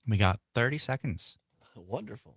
We got 30 seconds. Wonderful.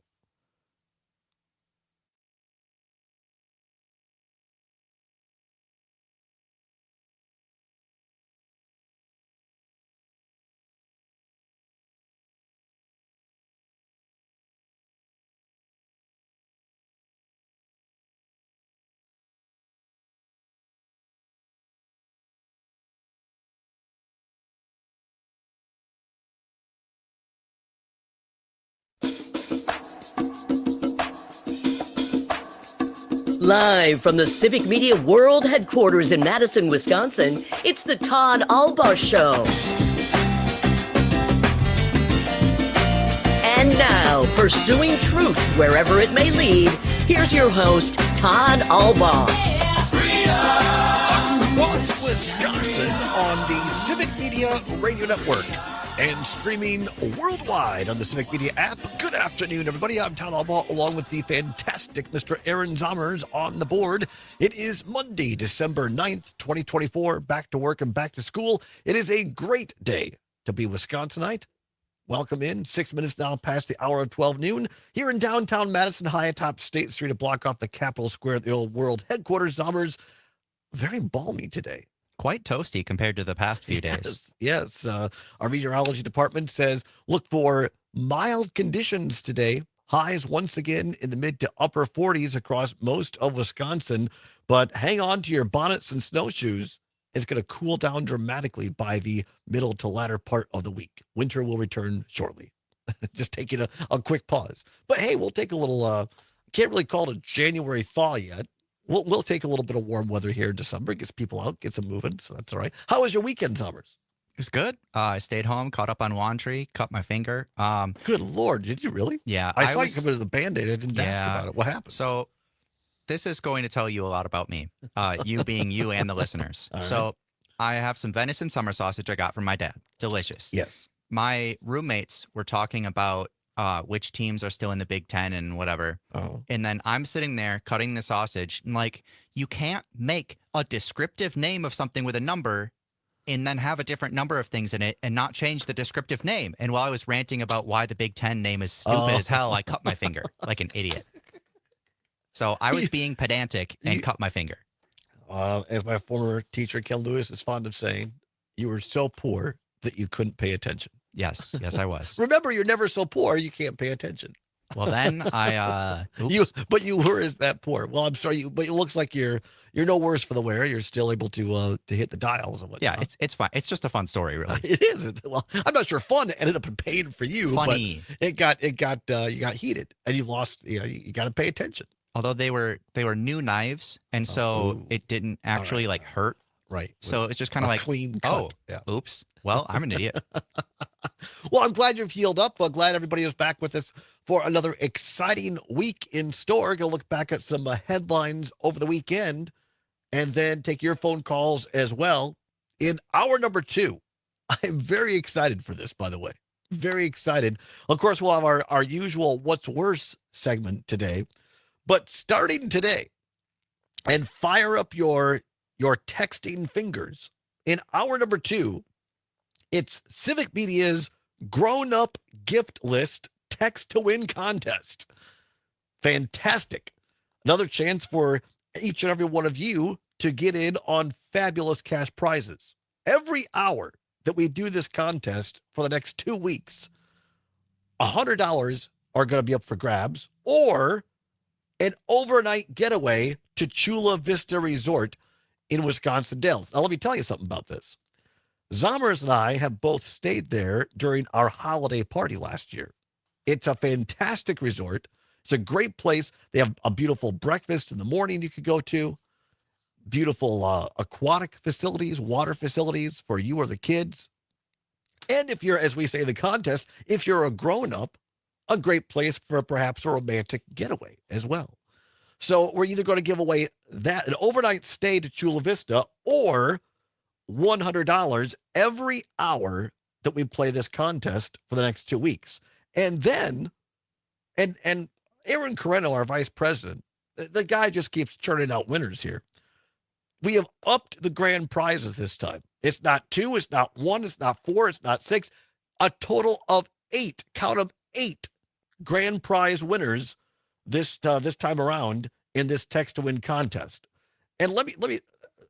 Live from the Civic Media World Headquarters in Madison, Wisconsin, it's the Todd Allbaugh Show. And now, pursuing truth wherever it may lead, here's your host, Todd Allbaugh. Across Wisconsin on the Civic Media Radio Network and streaming worldwide on the Civic Media app. Good afternoon, everybody. I'm Todd Allbaugh, along with the fantastic Mr. Aaron Zommers on the board. It is Monday, December 9th, 2024. Back to work and back to school. It is a great day to be Wisconsinite. Welcome in. 6 minutes now past the hour of 12 noon. Here in downtown Madison, high atop State Street, a block off the Capitol Square, the old world headquarters. Zommers, very balmy today. Quite toasty compared to the past few days. Yes. Our meteorology department says look for mild conditions today. Highs once again in the mid to upper 40s across most of Wisconsin. But hang on to your bonnets and snowshoes. It's going to cool down dramatically by the middle to latter part of the week. Winter will return shortly. Just taking a quick pause. But hey, we'll take a little, can't really call it a January thaw yet. We'll take a little bit of warm weather here in December. Gets people out, gets them moving, so that's all right. How was your weekend, Summers? It was good. I stayed home, caught up on laundry, cut my finger. Good Lord, did you really? Yeah. I saw you come into the Band-Aid. I didn't ask about it. What happened? So this is going to tell you a lot about me, you being you and the listeners. All right. So I have some venison summer sausage I got from my dad. Delicious. Yes. My roommates were talking about which teams are still in the Big Ten and whatever. Oh. And then I'm sitting there cutting the sausage and like, you can't make a descriptive name of something with a number and then have a different number of things in it and not change the descriptive name. And while I was ranting about why the Big Ten name is stupid as hell, I cut my finger like an idiot. So I was being pedantic and cut my finger. As my former teacher, Ken Lewis, is fond of saying, you were so poor that you couldn't pay attention. Yes, I was. Remember, you're never so poor you can't pay attention. Well, then I you were as that poor. Well, I'm sorry, but it looks like you're no worse for the wear. You're still able to hit the dials and whatnot. Yeah, it's fine. It's just a fun story, really. It is. Well, I'm not sure fun ended up in pain for you. Funny. But you got heated and you lost. You got to pay attention. Although they were new knives, and so it didn't actually like hurt. Right. So it's just kind of like clean cut. Oh, yeah. Oops. Well, I'm an idiot. Well, I'm glad you've healed up. Glad everybody is back with us for another exciting week in store. Going to look back at some headlines over the weekend and then take your phone calls as well. In hour number 2, I'm very excited for this, by the way. Very excited. Of course, we'll have our usual What's Worse segment today. But starting today, and fire up your texting fingers. In hour number 2, it's Civic Media's grown-up gift list text to win contest. Fantastic. Another chance for each and every one of you to get in on fabulous cash prizes. Every hour that we do this contest for the next 2 weeks, $100 are going to be up for grabs, or an overnight getaway to Chula Vista Resort in Wisconsin Dells. Now, let me tell you something about this. Zommers and I have both stayed there during our holiday party last year. It's a fantastic resort. It's a great place. They have a beautiful breakfast in the morning you could go to, beautiful aquatic facilities, water facilities for you or the kids. And if you're, as we say in the contest, if you're a grown-up, a great place for perhaps a romantic getaway as well. So we're either going to give away that, an overnight stay to Chula Vista, or $100 every hour that we play this contest for the next 2 weeks. And then, and Aaron Carreno, our vice president, the guy just keeps churning out winners here. We have upped the grand prizes this time. It's not 2, it's not 1, it's not 4, it's not 6. A total of 8, count them, 8 grand prize winners this time around in this text to win contest. And let me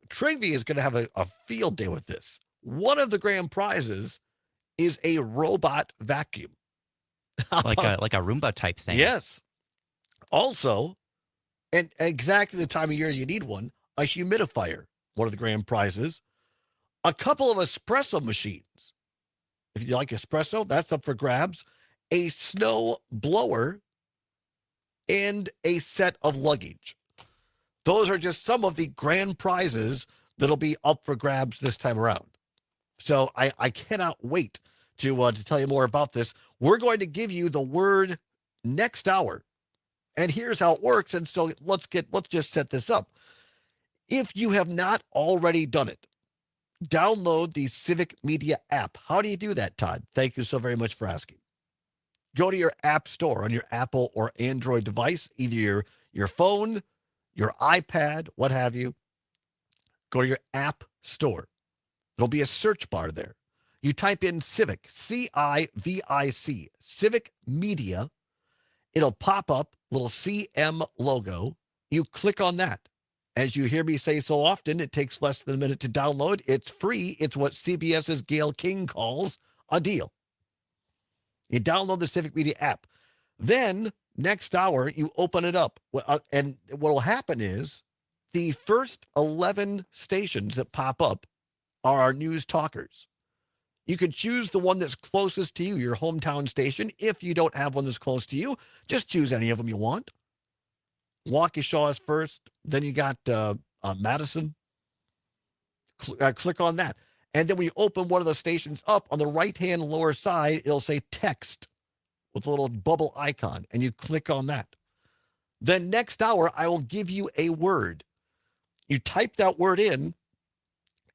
Trivia is going to have a field day with this. One of the grand prizes is a robot vacuum. Like a Roomba type thing. Yes. Also, and exactly the time of year you need one, a humidifier, one of the grand prizes. A couple of espresso machines. If you like espresso, that's up for grabs. A snow blower and a set of luggage. Those are just some of the grand prizes that'll be up for grabs this time around. So I cannot wait to tell you more about this. We're going to give you the word next hour. And here's how it works. And so let's just set this up. If you have not already done it, download the Civic Media app. How do you do that, Todd? Thank you so very much for asking. Go to your app store on your Apple or Android device, either your phone, your iPad, what have you. Go to your app store. There'll be a search bar there. You type in Civic, C-I-V-I-C, Civic Media. It'll pop up, little CM logo. You click on that. As you hear me say so often, it takes less than a minute to download. It's free. It's what CBS's Gail King calls a deal. You download the Civic Media app. Then, next hour, you open it up. And what will happen is the first 11 stations that pop up are our news talkers. You can choose the one that's closest to you, your hometown station. If you don't have one that's close to you, just choose any of them you want. Waukesha is first. Then you got Madison. Click on that. And then when you open one of the stations up, on the right-hand lower side, it'll say text with a little bubble icon, and you click on that. Then next hour, I will give you a word. You type that word in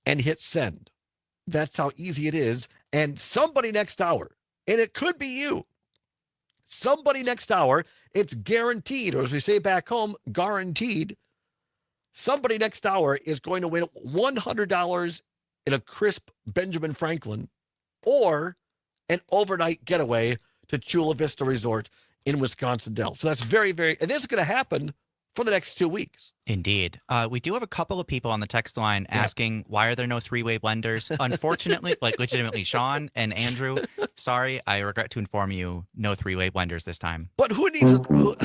and hit send. That's how easy it is. And somebody next hour, and it could be you, somebody next hour, it's guaranteed, or as we say back home, guaranteed, somebody next hour is going to win $100 in a crisp Benjamin Franklin or an overnight getaway to Chula Vista Resort in Wisconsin Dells. So that's very, very, and this is going to happen for the next 2 weeks. Indeed. We do have a couple of people on the text line asking, why are there no three-way blenders? Unfortunately, legitimately, Sean and Andrew, sorry, I regret to inform you, no three-way blenders this time. But who needs who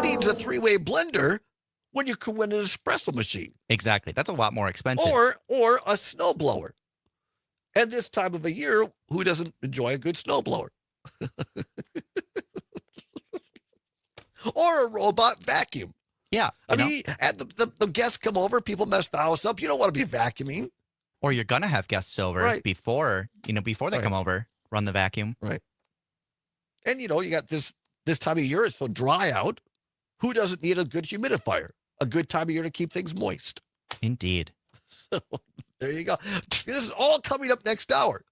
needs a three-way blender when you can win an espresso machine? Exactly. That's a lot more expensive. Or a snowblower. And this time of the year, who doesn't enjoy a good snowblower? Or a robot vacuum. Yeah. I mean, and the guests come over, people mess the house up. You don't want to be vacuuming. Or you're going to have guests over before they come over, run the vacuum. Right. And, you got this time of year, it's so dry out. Who doesn't need a good humidifier? A good time of year to keep things moist. Indeed. So there you go. This is all coming up next hour.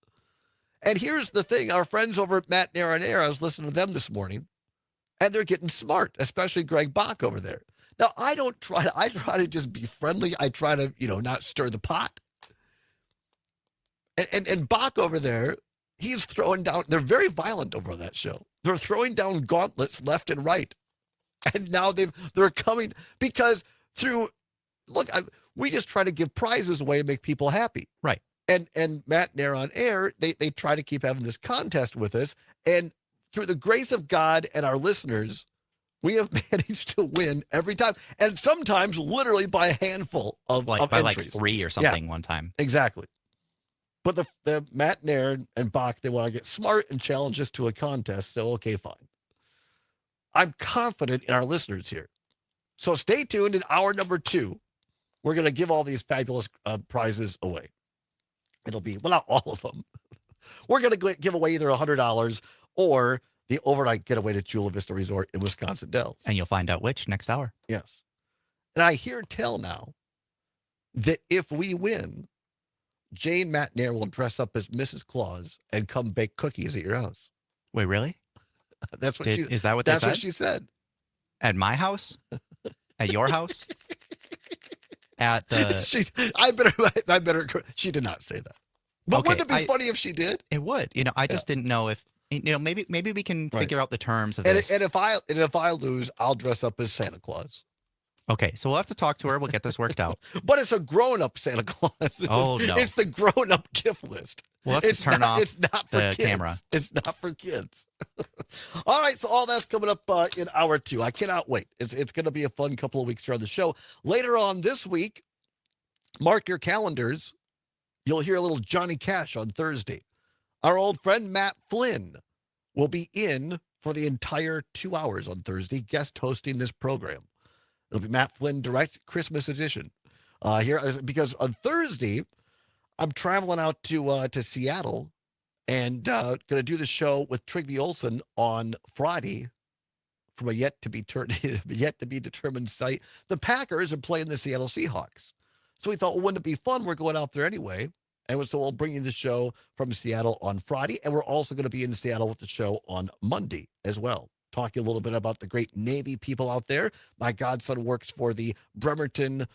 And here's the thing. Our friends over at Matt Nair on Air, I was listening to them this morning, and they're getting smart, especially Greg Bach over there. Now, I try to just be friendly. I try to, not stir the pot. And Bach over there, he's throwing down, they're very violent over on that show. They're throwing down gauntlets left and right. And now they're coming because we just try to give prizes away and make people happy. Right. And Matt Nair on Air, they try to keep having this contest with us. And through the grace of God and our listeners, we have managed to win every time. And sometimes literally by a handful of by entries. like 3 or something one time. Exactly. But the Matt Nair and Bach, they want to get smart and challenge us to a contest. So, okay, fine. I'm confident in our listeners here. So stay tuned. In hour number 2, we're going to give all these fabulous prizes away. It'll be, well, not all of them. We're going to give away either $100 or the overnight getaway to Chula Vista Resort in Wisconsin Dells. And you'll find out which next hour. Yes. And I hear tell now that if we win, Jane Matt Nair will dress up as Mrs. Claus and come bake cookies at your house. Wait, really? That's what Is that what they said? That's what she said. At my house? At your house? At the... I better. She did not say that. But Okay, wouldn't it be funny if she did? It would. I just didn't know if maybe we can Right. figure out the terms of And this. if I lose, I'll dress up as Santa Claus. Okay, so we'll have to talk to her. We'll get this worked out. But it's a grown-up Santa Claus. Oh, no. It's the grown-up gift list. We'll have to turn off It's not for the kids. camera. It's not for kids. All right, so all that's coming up in hour 2. I cannot wait. It's going to be a fun couple of weeks here on the show. Later on this week, mark your calendars. You'll hear a little Johnny Cash on Thursday. Our old friend Matt Flynn will be in for the entire 2 hours on Thursday, guest hosting this program. It'll be Matt Flynn Direct Christmas Edition. Here, because on Thursday, I'm traveling out to Seattle and going to do the show with Trygve Olsen on Friday from a yet to be determined site. The Packers are playing the Seattle Seahawks. So we thought, well, wouldn't it be fun? We're going out there anyway. And so we'll bring you the show from Seattle on Friday. And we're also going to be in Seattle with the show on Monday as well. Talking a little bit about the great Navy people out there. My godson works for the Bremerton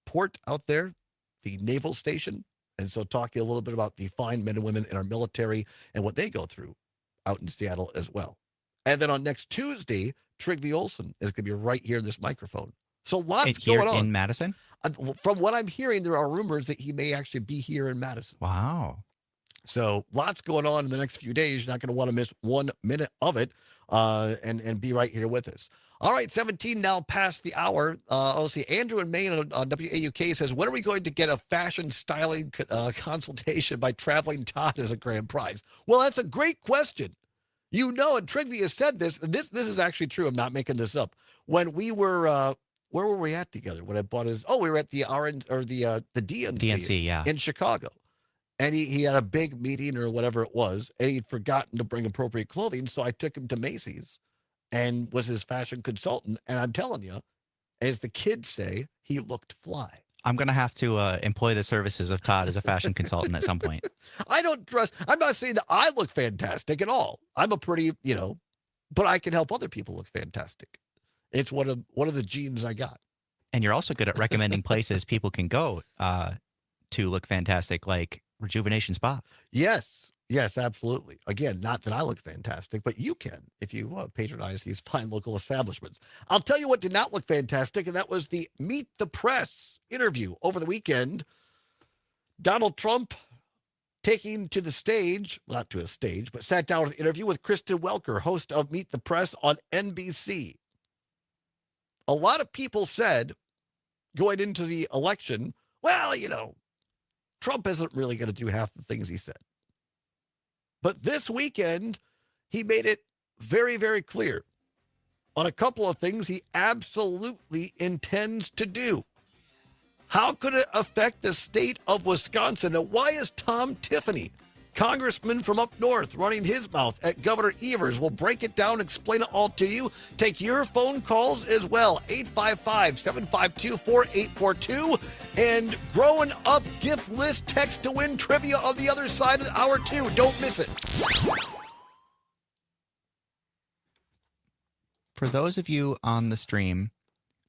port out there, the naval station. And so talking a little bit about the fine men and women in our military and what they go through out in Seattle as well. And then on next Tuesday, Trygve Olsen is going to be right here in this microphone. So lots going on. In Madison? From what I'm hearing, there are rumors that he may actually be here in Madison. Wow. So lots going on in the next few days. You're not going to want to miss 1 minute of it and be right here with us. All right, 17 now past the hour. Let's see. Andrew in Maine on WAUK says, when are we going to get a fashion styling consultation by Traveling Todd as a grand prize? Well, that's a great question. And Trygve has said this. This is actually true. I'm not making this up. When we were, where were we at together? When I bought we were at the DNC in Chicago. And he had a big meeting or whatever it was, and he'd forgotten to bring appropriate clothing. So I took him to Macy's and was his fashion consultant. And I'm telling you, as the kids say, he looked fly. I'm going to have to employ the services of Todd as a fashion consultant at some point. I'm not saying that I look fantastic at all. I'm a pretty, but I can help other people look fantastic. It's one of the genes I got. And you're also good at recommending places people can go to look fantastic, like Rejuvenation Spa. Yes, absolutely. Again, not that I look fantastic, but you can if you patronize these fine local establishments. I'll tell you what did not look fantastic, and that was the Meet the Press interview over the weekend. Donald Trump taking to the stage, not to a stage, but sat down with an interview with Kristen Welker, host of Meet the Press on NBC. A lot of people said going into the election, well, Trump isn't really going to do half the things he said. But this weekend, he made it very, very clear on a couple of things he absolutely intends to do. How could it affect the state of Wisconsin? And why is Tom Tiffany, congressman from up north, running his mouth at Governor Evers? We'll break it down, explain it all to you. Take your phone calls as well. 855-752-4842. And growing up gift list text to win trivia on the other side of hour 2. Don't miss it. For those of you on the stream,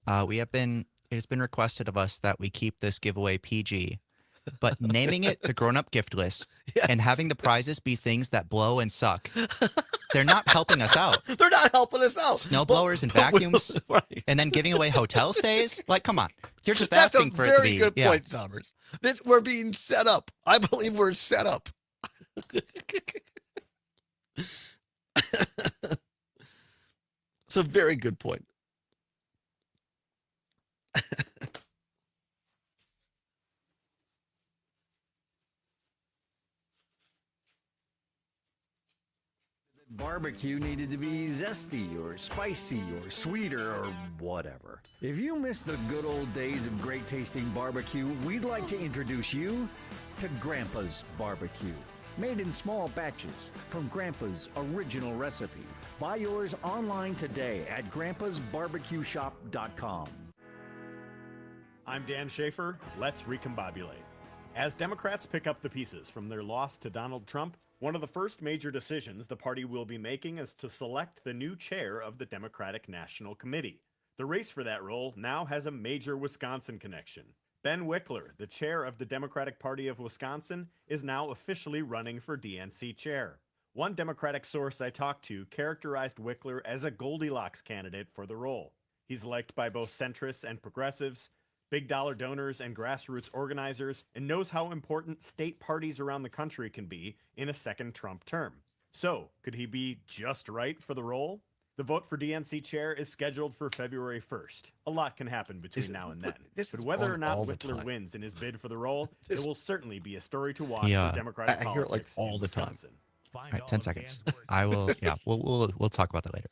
it has been requested of us that we keep this giveaway PG. But naming it the grown-up gift list and having the prizes be things that blow and suck, they're not helping us out. They're not helping us out. Snow blowers and vacuums, right. And then giving away hotel stays? Like, come on. You're just That's asking for it to be. That's a very good point, Summers. We're being set up. I believe we're set up. It's a very good point. Barbecue needed to be zesty or spicy or sweeter or whatever. If you miss the good old days of great tasting barbecue, we'd like to introduce you to Grandpa's Barbecue. Made in small batches from Grandpa's original recipe. Buy yours online today at grandpasbarbecueshop.com. I'm Dan Schaefer. Let's recombobulate. As Democrats pick up the pieces from their loss to Donald Trump, one of the first major decisions the party will be making is to select the new chair of the Democratic National Committee. The race for that role now has a major Wisconsin connection. Ben Wickler, the chair of the Democratic Party of Wisconsin, is now officially running for DNC chair. One Democratic source I talked to characterized Wickler as a Goldilocks candidate for the role. He's liked by both centrists and progressives, big dollar donors and grassroots organizers, and knows how important state parties around the country can be in a second Trump term. So, could he be just right for the role? The vote for DNC chair is scheduled for February 1st. A lot can happen between now and then. But whether or not Wickler wins in his bid for the role, it will certainly be a story to watch for Democratic I hear it like politics all in the time. Wisconsin. All right, 10 seconds. I will. Yeah, we'll talk about that later.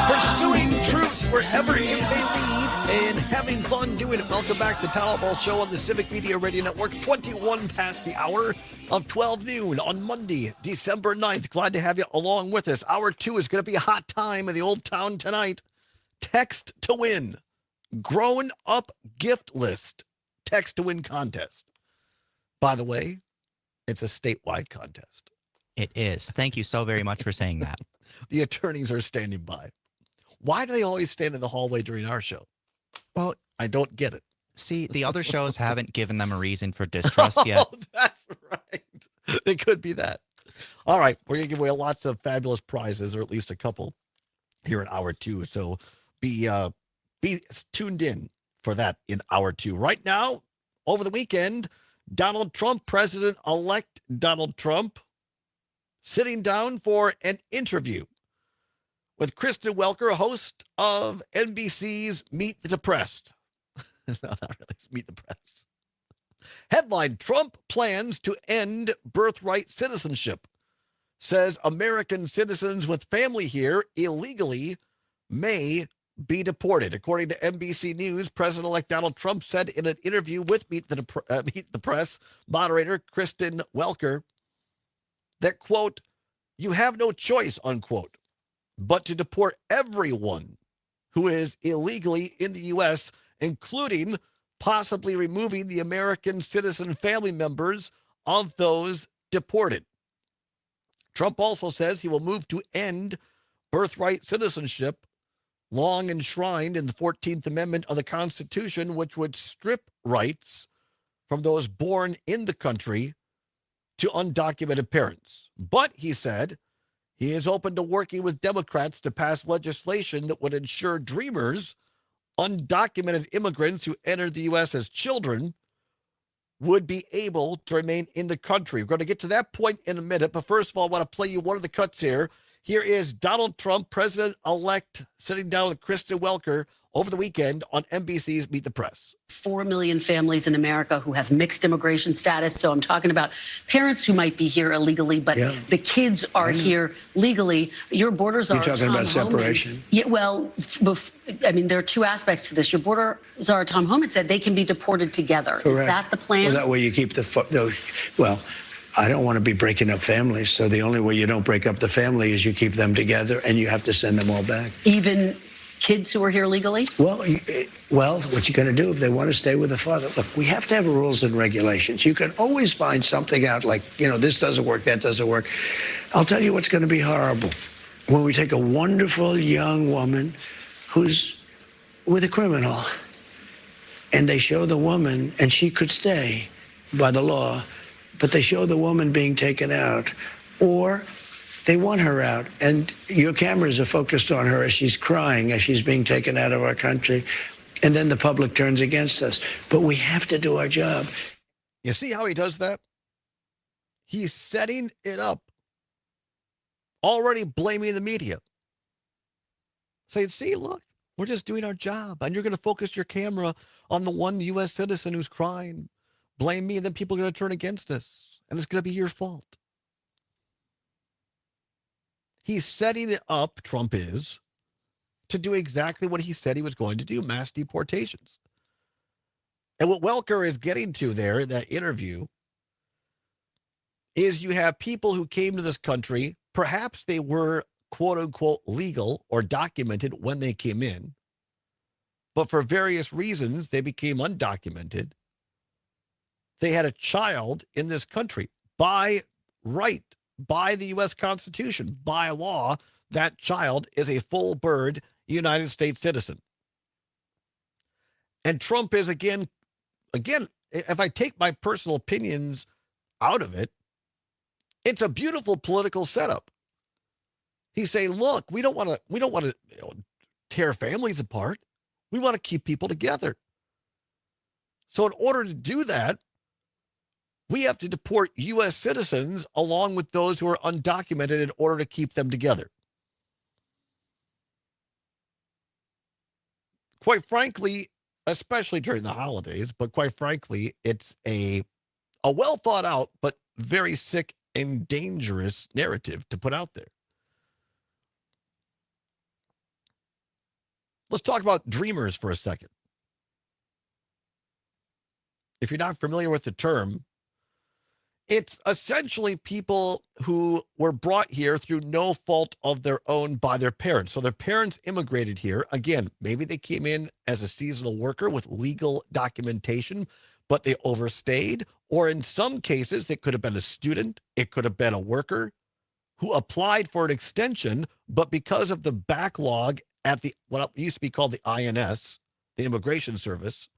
Pursuing truth wherever it may lead and having fun doing it. Welcome back to the Todd Allbaugh Show on the Civic Media Radio Network. 21 past the hour of 12 noon on Monday, December 9th. Glad to have you along with us. Hour 2 is going to be a hot time in the old town tonight. Text to win. Grown up gift list. Text to win contest. By the way, it's a statewide contest. It is. Thank you so very much for saying that. The attorneys are standing by. Why do they always stand in the hallway during our show? Well, I don't get it. see, the other shows haven't given them a reason for distrust yet. Oh, that's right. It could be that. All right. We're going to give away lots of fabulous prizes, or at least a couple here in hour 2. So be tuned in for that in hour 2. Right now, over the weekend, Donald Trump, President-elect Donald Trump, sitting down for an interview with Kristen Welker, host of NBC's Meet the Depressed. No, not really. It's Meet the Press. Headline: Trump plans to end birthright citizenship. Says American citizens with family here illegally may be deported. According to NBC News, President-elect Donald Trump said in an interview with Meet the Press moderator Kristen Welker that, quote, "You have no choice," unquote, but to deport everyone who is illegally in the U.S., including possibly removing the American citizen family members of those deported. Trump also says he will move to end birthright citizenship, long enshrined in the 14th Amendment of the Constitution, which would strip rights from those born in the country to undocumented parents. But, he said, he is open to working with Democrats to pass legislation that would ensure dreamers, undocumented immigrants who entered the U.S. as children, would be able to remain in the country. We're going to get to that point in a minute, but first of all, I want to play you one of the cuts here. Here is Donald Trump, President-elect, sitting down with Kristen Welker over the weekend on NBC's Meet the Press. 4 million families in America who have mixed immigration status. So I'm talking about parents who might be here illegally, but the kids are here legally. Your borders are You're talking Tom about Homan. separation? Yeah, well, I mean, there are two aspects to this. Your borders are, Tom Homan said, they can be deported together. Correct. Is that the plan? Well, that way you keep well, I don't want to be breaking up families. So the only way you don't break up the family is you keep them together, and you have to send them all back. Even kids who are here legally? Well, what you're going to do if they want to stay with the father? Look, we have to have rules and regulations. You can always find something out like, this doesn't work, that doesn't work. I'll tell you what's going to be horrible. When we take a wonderful young woman who's with a criminal, and they show the woman, and she could stay by the law, but they show the woman being taken out, or they want her out, and your cameras are focused on her as she's crying, as she's being taken out of our country, and then the public turns against us. But we have to do our job. You see how he does that? He's setting it up, already blaming the media. Saying, see, look, we're just doing our job, and you're going to focus your camera on the one U.S. citizen who's crying. Blame me, and then people are going to turn against us, and it's going to be your fault. He's setting it up, Trump is, to do exactly what he said he was going to do, mass deportations. And what Welker is getting to there in that interview is you have people who came to this country, perhaps they were quote unquote legal or documented when they came in, but for various reasons, they became undocumented. They had a child in this country by right, by the U.S. Constitution, by law. That child is a full bird United States citizen. And Trump is again, if I take my personal opinions out of it, it's a beautiful political setup. He's saying, look, we don't want to tear families apart. We want to keep people together. So in order to do that, we have to deport U.S. citizens along with those who are undocumented in order to keep them together. Quite frankly, especially during the holidays, but quite frankly, it's a well thought out but very sick and dangerous narrative to put out there. Let's talk about dreamers for a second. If you're not familiar with the term, it's essentially people who were brought here through no fault of their own by their parents. So their parents immigrated here. Again, maybe they came in as a seasonal worker with legal documentation, but they overstayed. Or in some cases, it could have been a student. It could have been a worker who applied for an extension, but because of the backlog at the what used to be called the INS, the Immigration Service,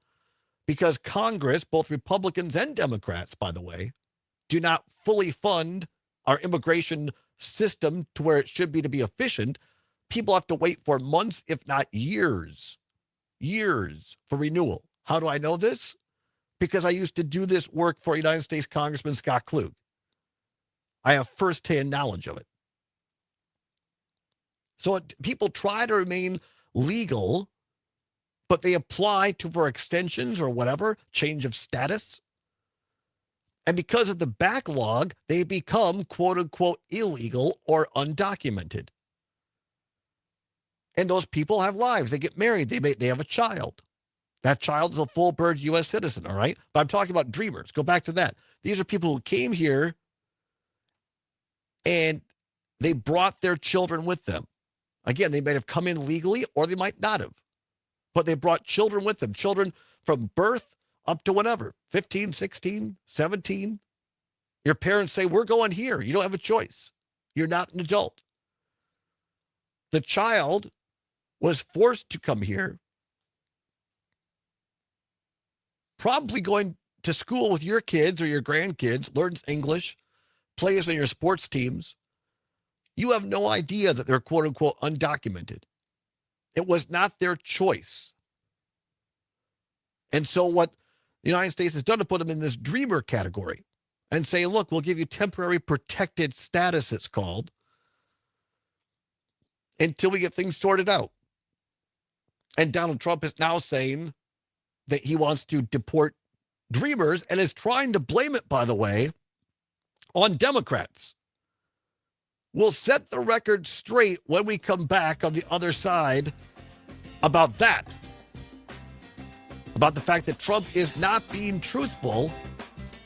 because Congress, both Republicans and Democrats, by the way, do not fully fund our immigration system to where it should be to be efficient, people have to wait for months, if not years for renewal. How do I know this? Because I used to do this work for United States Congressman Scott Klug. I have firsthand knowledge of it. So people try to remain legal, but they apply for extensions or whatever, change of status. And because of the backlog, they become quote unquote illegal or undocumented. And those people have lives. They get married. They have a child. That child is a full bird U.S. citizen, all right? But I'm talking about dreamers. Go back to that. These are people who came here and they brought their children with them. Again, they might have come in legally or they might not have. But they brought children with them, children from birth up to whatever, 15, 16, 17. Your parents say, we're going here. You don't have a choice. You're not an adult. The child was forced to come here, probably going to school with your kids or your grandkids, learns English, plays on your sports teams. You have no idea that they're quote unquote undocumented. It was not their choice. And so what the United States has done to put them in this dreamer category and say, look, we'll give you temporary protected status, it's called, until we get things sorted out. And Donald Trump is now saying that he wants to deport dreamers and is trying to blame it, by the way, on Democrats. We'll set the record straight when we come back on the other side about that. About the fact that Trump is not being truthful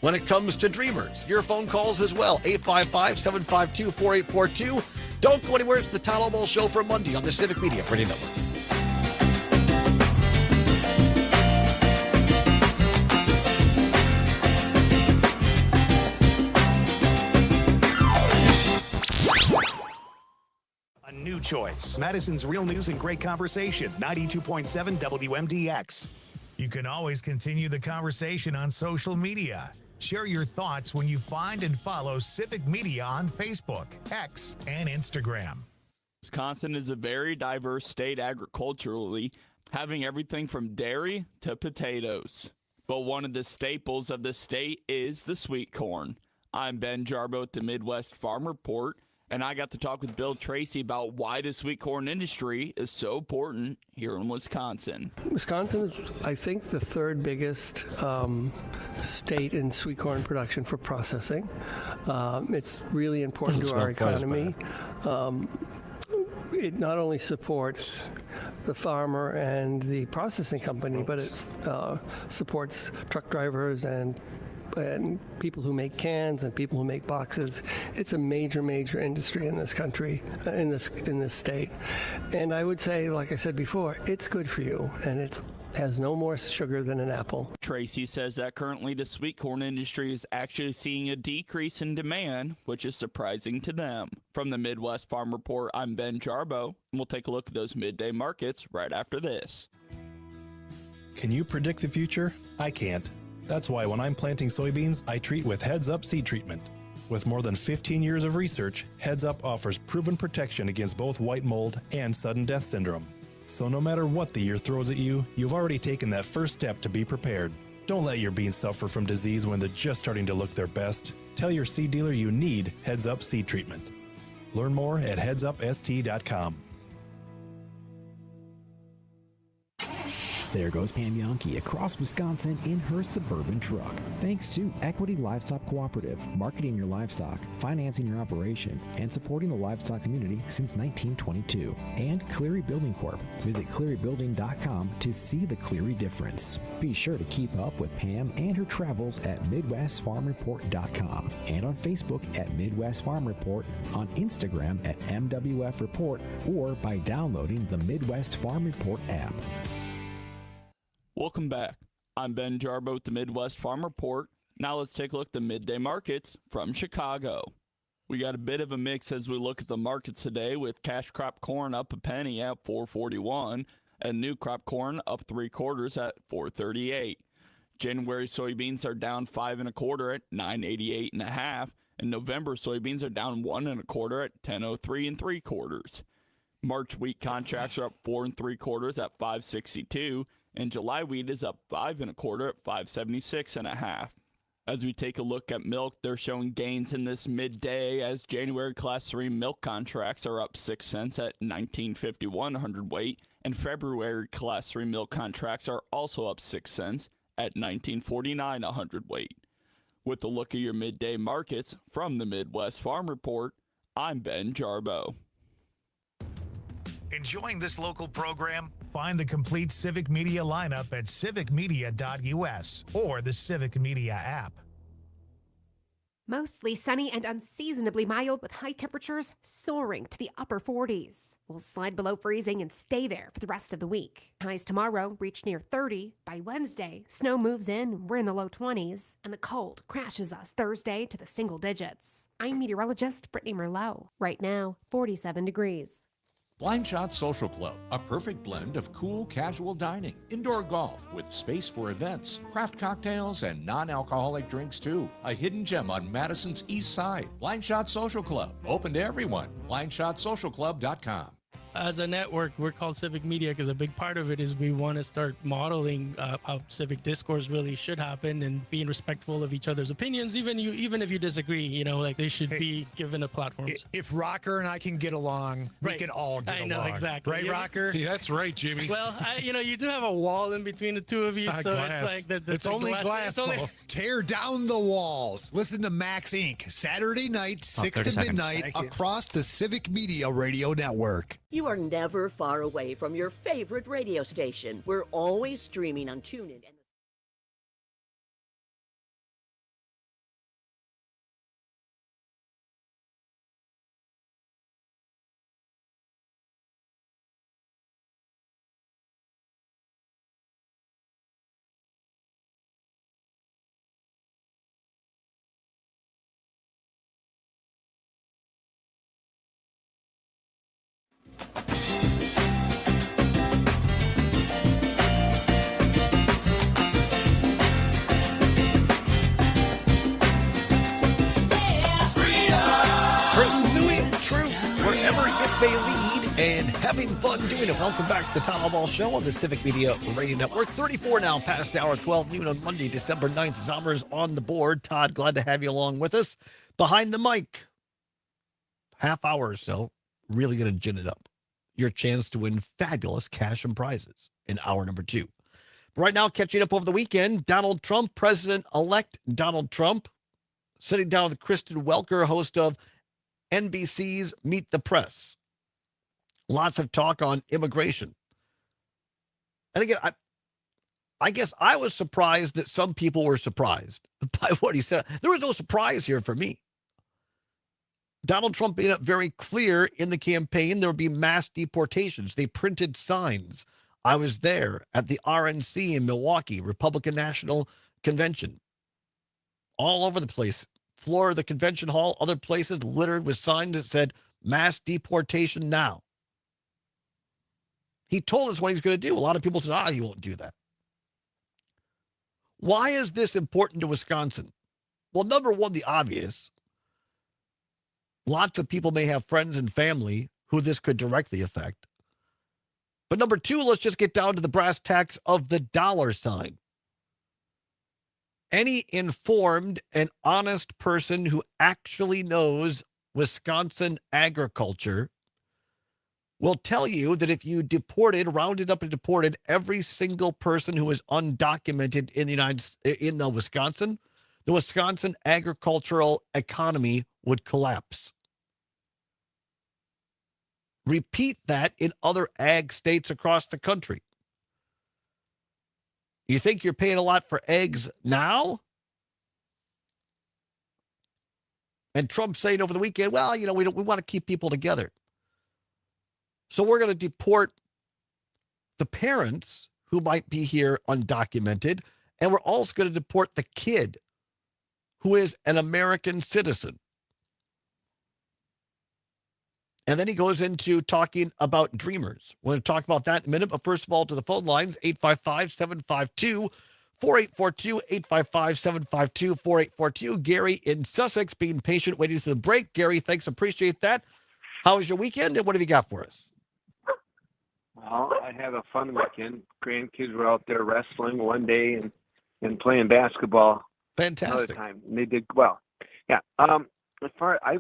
when it comes to dreamers. Your phone calls as well, 855-752-4842. Don't go anywhere. It's the Todd Allbaugh Show for Monday on the Civic Media Radio Network. A new choice. Madison's Real News and Great Conversation, 92.7 WMDX. You can always continue the conversation on social media. Share your thoughts when you find and follow Civic Media on Facebook, X, and Instagram. Wisconsin is a very diverse state agriculturally, having everything from dairy to potatoes. But one of the staples of the state is the sweet corn. I'm Ben Jarbo at the Midwest Farm Report, and I got to talk with Bill Tracy about why the sweet corn industry is so important here in Wisconsin. Wisconsin is, I think, the third biggest state in sweet corn production for processing. It's really important to our economy. It not only supports the farmer and the processing company, but it supports truck drivers and and people who make cans and people who make boxes. It's a major, major industry in this country, in this state. And I would say, like I said before, it's good for you, and it has no more sugar than an apple. Tracy says that currently the sweet corn industry is actually seeing a decrease in demand, which is surprising to them. From the Midwest Farm Report, I'm Ben Jarbo, and we'll take a look at those midday markets right after this. Can you predict the future? I can't. That's why when I'm planting soybeans, I treat with Heads Up seed treatment. With more than 15 years of research, Heads Up offers proven protection against both white mold and sudden death syndrome. So no matter what the year throws at you, you've already taken that first step to be prepared. Don't let your beans suffer from disease when they're just starting to look their best. Tell your seed dealer you need Heads Up seed treatment. Learn more at headsupst.com. There goes Pam Yonke across Wisconsin in her Suburban truck. Thanks to Equity Livestock Cooperative, marketing your livestock, financing your operation, and supporting the livestock community since 1922. And Cleary Building Corp. Visit clearybuilding.com to see the Cleary difference. Be sure to keep up with Pam and her travels at MidwestFarmReport.com and on Facebook at Midwest Farm Report, on Instagram at MWF Report, or by downloading the Midwest Farm Report app. Welcome back. I'm Ben Jarbo with the Midwest Farm Report. Now let's take a look at the midday markets from Chicago. We got a bit of a mix as we look at the markets today, with cash crop corn up a penny at $4.41 and new crop corn up 3/4 at $4.38. January soybeans are down 5 1/4 at $9.88 1/2, and November soybeans are down 1 1/4 at $10.03 3/4. March wheat contracts are up 4 3/4 at $5.62. And July wheat is up 5 1/4 at $5.76 1/2. As we take a look at milk, they're showing gains in this midday as January Class 3 milk contracts are up 6 cents at $19.51 hundredweight, and February Class 3 milk contracts are also up 6 cents at $19.49 a hundredweight. With a look at your midday markets from the Midwest Farm Report, I'm Ben Jarbo. Enjoying this local program? Find the complete Civic Media lineup at civicmedia.us or the Civic Media app. Mostly sunny and unseasonably mild, with high temperatures soaring to the upper 40s. We'll slide below freezing and stay there for the rest of the week. Highs tomorrow reach near 30. By Wednesday, snow moves in, we're in the low 20s, and the cold crashes us Thursday to the single digits. I'm meteorologist Brittany Merlot. Right now, 47 degrees. Blind Shot Social Club, a perfect blend of cool, casual dining, indoor golf with space for events, craft cocktails, and non-alcoholic drinks too. A hidden gem on Madison's East Side. Blind Shot Social Club, open to everyone. BlindShotSocialClub.com. As a network, we're called Civic Media because a big part of it is we want to start modeling how civic discourse really should happen and being respectful of each other's opinions, even if you disagree. Like they should be given a platform. If Rocker and I can get along, we can all get along. I know, exactly. Right, Rocker? Yeah, that's right, Jimmy. Well, you do have a wall in between the two of you, so glass. it's like it's only glass. Tear down the walls. Listen to Max Inc. Saturday night, 6 to midnight, across the Civic Media Radio Network. You are never far away from your favorite radio station. We're always streaming on TuneIn. Wherever it may lead, and having fun doing it. Welcome back to the Todd Allbaugh Show on the Civic Media Radio Network. 34 now past the hour, 12 noon on Monday, December 9th. Zommers on the board. Todd, glad to have you along with us. Behind the mic, half hour or so, really going to gin it up. Your chance to win fabulous cash and prizes in hour number 2. But right now, catching up over the weekend, Donald Trump, President-elect Donald Trump, sitting down with Kristen Welker, host of NBC's Meet the Press. Lots of talk on immigration. And again, I guess I was surprised that some people were surprised. by what he said. There was no surprise here for me. Donald Trump made it very clear in the campaign there would be mass deportations. They printed signs. I was there at the RNC in Milwaukee, Republican National Convention. All over the place. Floor of the convention hall, other places littered with signs that said mass deportation now. He told us what he's going to do. A lot of people said, he won't do that. Why is this important to Wisconsin? Well, number one, the obvious. Lots of people may have friends and family who this could directly affect. But number two, let's just get down to the brass tacks of the dollar sign. Any informed and honest person who actually knows Wisconsin agriculture will tell you that if you rounded up and deported every single person who is undocumented in Wisconsin, the Wisconsin agricultural economy would collapse. Repeat that in other ag states across the country. You think you're paying a lot for eggs now? And Trump saying over the weekend, well, we want to keep people together. So we're going to deport the parents who might be here undocumented, and we're also going to deport the kid who is an American citizen. And then he goes into talking about dreamers. We're going to talk about that in a minute, but first of all, to the phone lines, 855-752-4842, 855-752-4842. Gary in Sussex being patient, waiting for the break. Gary, thanks, appreciate that. How was your weekend, and what have you got for us? Well, I had a fun weekend. Grandkids were out there wrestling one day and playing basketball Fantastic. another time. And they did well. Yeah. As far I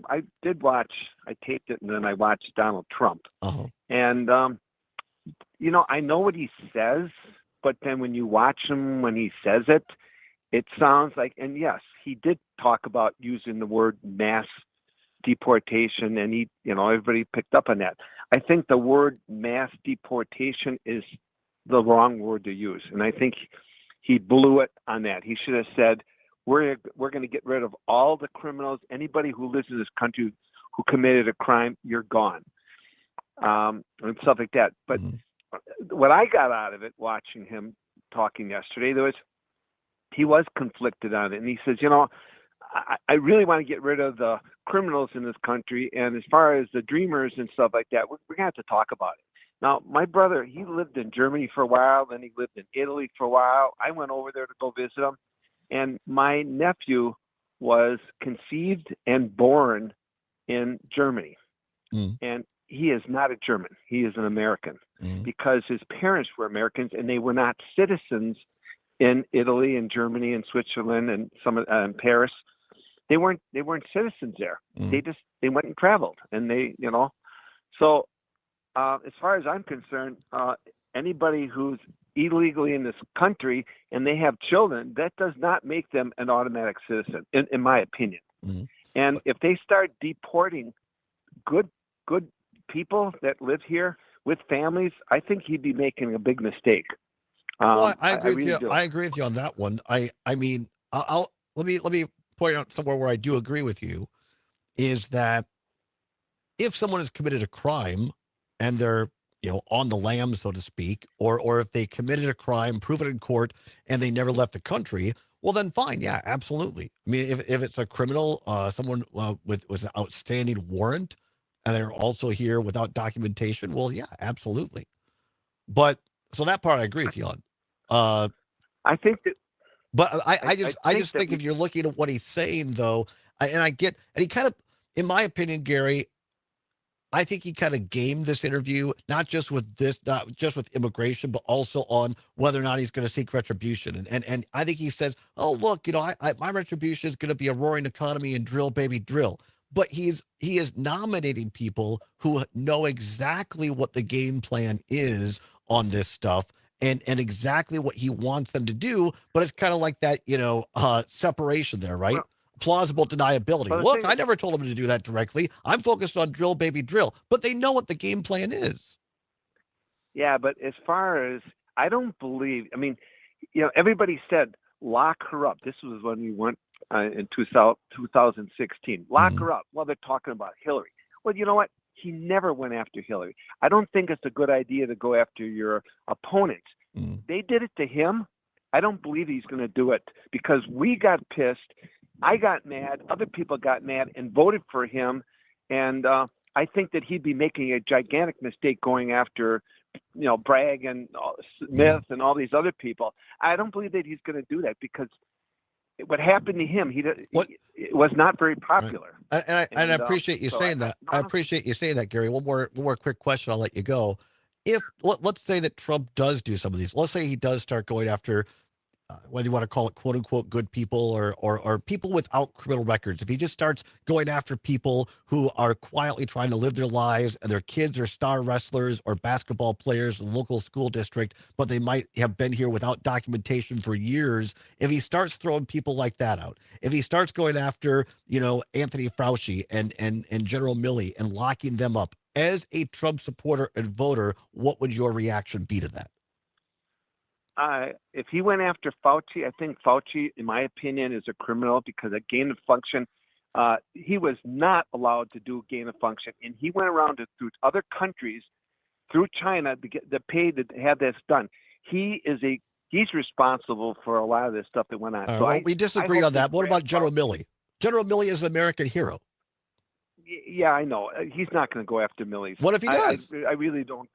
taped it and then I watched Donald Trump. Uh-huh. And I know what he says, but then when you watch him when he says it, it sounds like, and yes, he did talk about using the word mass deportation, and everybody picked up on that. I think the word mass deportation is the wrong word to use, and I think he blew it on that. He should have said, we're going to get rid of all the criminals, anybody who lives in this country who committed a crime, you're gone, and stuff like that. But what I got out of it, watching him talking yesterday, he was conflicted on it, and he says, I really want to get rid of the criminals in this country, and as far as the dreamers and stuff like that, we're going to have to talk about it. Now, my brother, he lived in Germany for a while, then he lived in Italy for a while. I went over there to go visit him, and my nephew was conceived and born in Germany. And he is not a German. He is an American because his parents were Americans, and they were not citizens in Italy and Germany and Switzerland and and Paris. They weren't citizens there. They went and traveled, and So as far as I'm concerned, anybody who's illegally in this country and they have children, that does not make them an automatic citizen, in my opinion. And if they start deporting good people that live here with families, I think he'd be making a big mistake. Well, I agree with really you. do. I agree with you on that one. I mean, let me point out somewhere where I do agree with you, is that if someone has committed a crime and they're on the lam, so to speak, or if they committed a crime, proven in court, and they never left the country, well then fine, yeah, absolutely. I mean, if it's a criminal, someone with an outstanding warrant, and they're also here without documentation, well, yeah, absolutely. But so that part I agree with you on. I think that. But I just think if you're looking at what he's saying, though, and he kind of, in my opinion, Gary, I think he kind of gamed this interview, not just with immigration, but also on whether or not he's going to seek retribution. And I think he says, oh, look, my retribution is going to be a roaring economy and drill, baby, drill. But he is nominating people who know exactly what the game plan is on this stuff. And exactly what he wants them to do, but it's kind of like that, separation there, right? Plausible deniability. Look, I never told them to do that directly. I'm focused on drill, baby, drill. But they know what the game plan is. Yeah, but as far as, I don't believe, everybody said, lock her up. This was when we went in 2016. Lock her up. Well, they're talking about Hillary. Well, you know what? He never went after Hillary. I don't think it's a good idea to go after your opponent. They did it to him. I don't believe he's going to do it because we got pissed. I got mad. Other people got mad and voted for him. And I think that he'd be making a gigantic mistake going after, Bragg and Smith and all these other people. I don't believe that he's going to do that because what happened to him, it was not very popular. Right. And I appreciate you saying that. I appreciate you saying that, Gary. One more quick question. I'll let you go. If let's say that Trump does do some of these, let's say he does start going after whether you want to call it quote unquote good people or people without criminal records. If he just starts going after people who are quietly trying to live their lives and their kids are star wrestlers or basketball players in the local school district, but they might have been here without documentation for years. If he starts throwing people like that out, if he starts going after, Anthony Fauci and General Milley and locking them up, as a Trump supporter and voter, what would your reaction be to that? If he went after Fauci, I think Fauci, in my opinion, is a criminal because a gain of function, he was not allowed to do gain of function. And he went around through other countries, through China, to pay to have this done. He's responsible for a lot of this stuff that went on. Well, we disagree on that. What about General Milley? General Milley is an American hero. Yeah, I know. He's not going to go after Milley. What if he does? I really don't.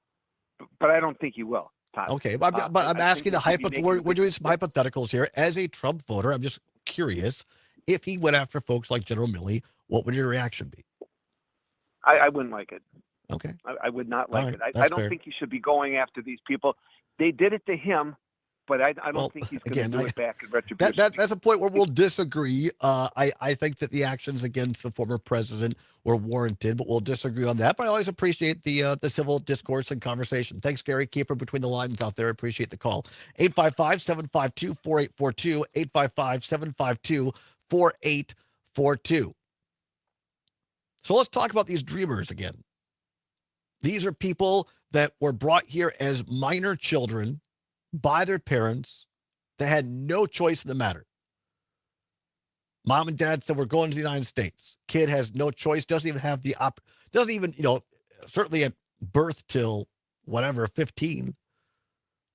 But I don't think he will. Todd. Okay, but I'm asking the hypothetical. We're doing some hypotheticals here. As a Trump voter, I'm just curious. If he went after folks like General Milley, what would your reaction be? I wouldn't like it. Okay. I would not like it. That's I don't fair. think he should be going after these people. They did it to him, but I don't think he's going to do it back in retribution. That's a point where we'll disagree. I think that the actions against the former president were warranted, but we'll disagree on that. But I always appreciate the civil discourse and conversation. Thanks, Gary. Keep her between the lines out there. Appreciate the call. 855-752-4842, 855-752-4842. So let's talk about these dreamers again. These are people that were brought here as minor children by their parents that had no choice in the matter. Mom and dad said, we're going to the United States. Kid has no choice, doesn't even have certainly at birth till whatever, 15,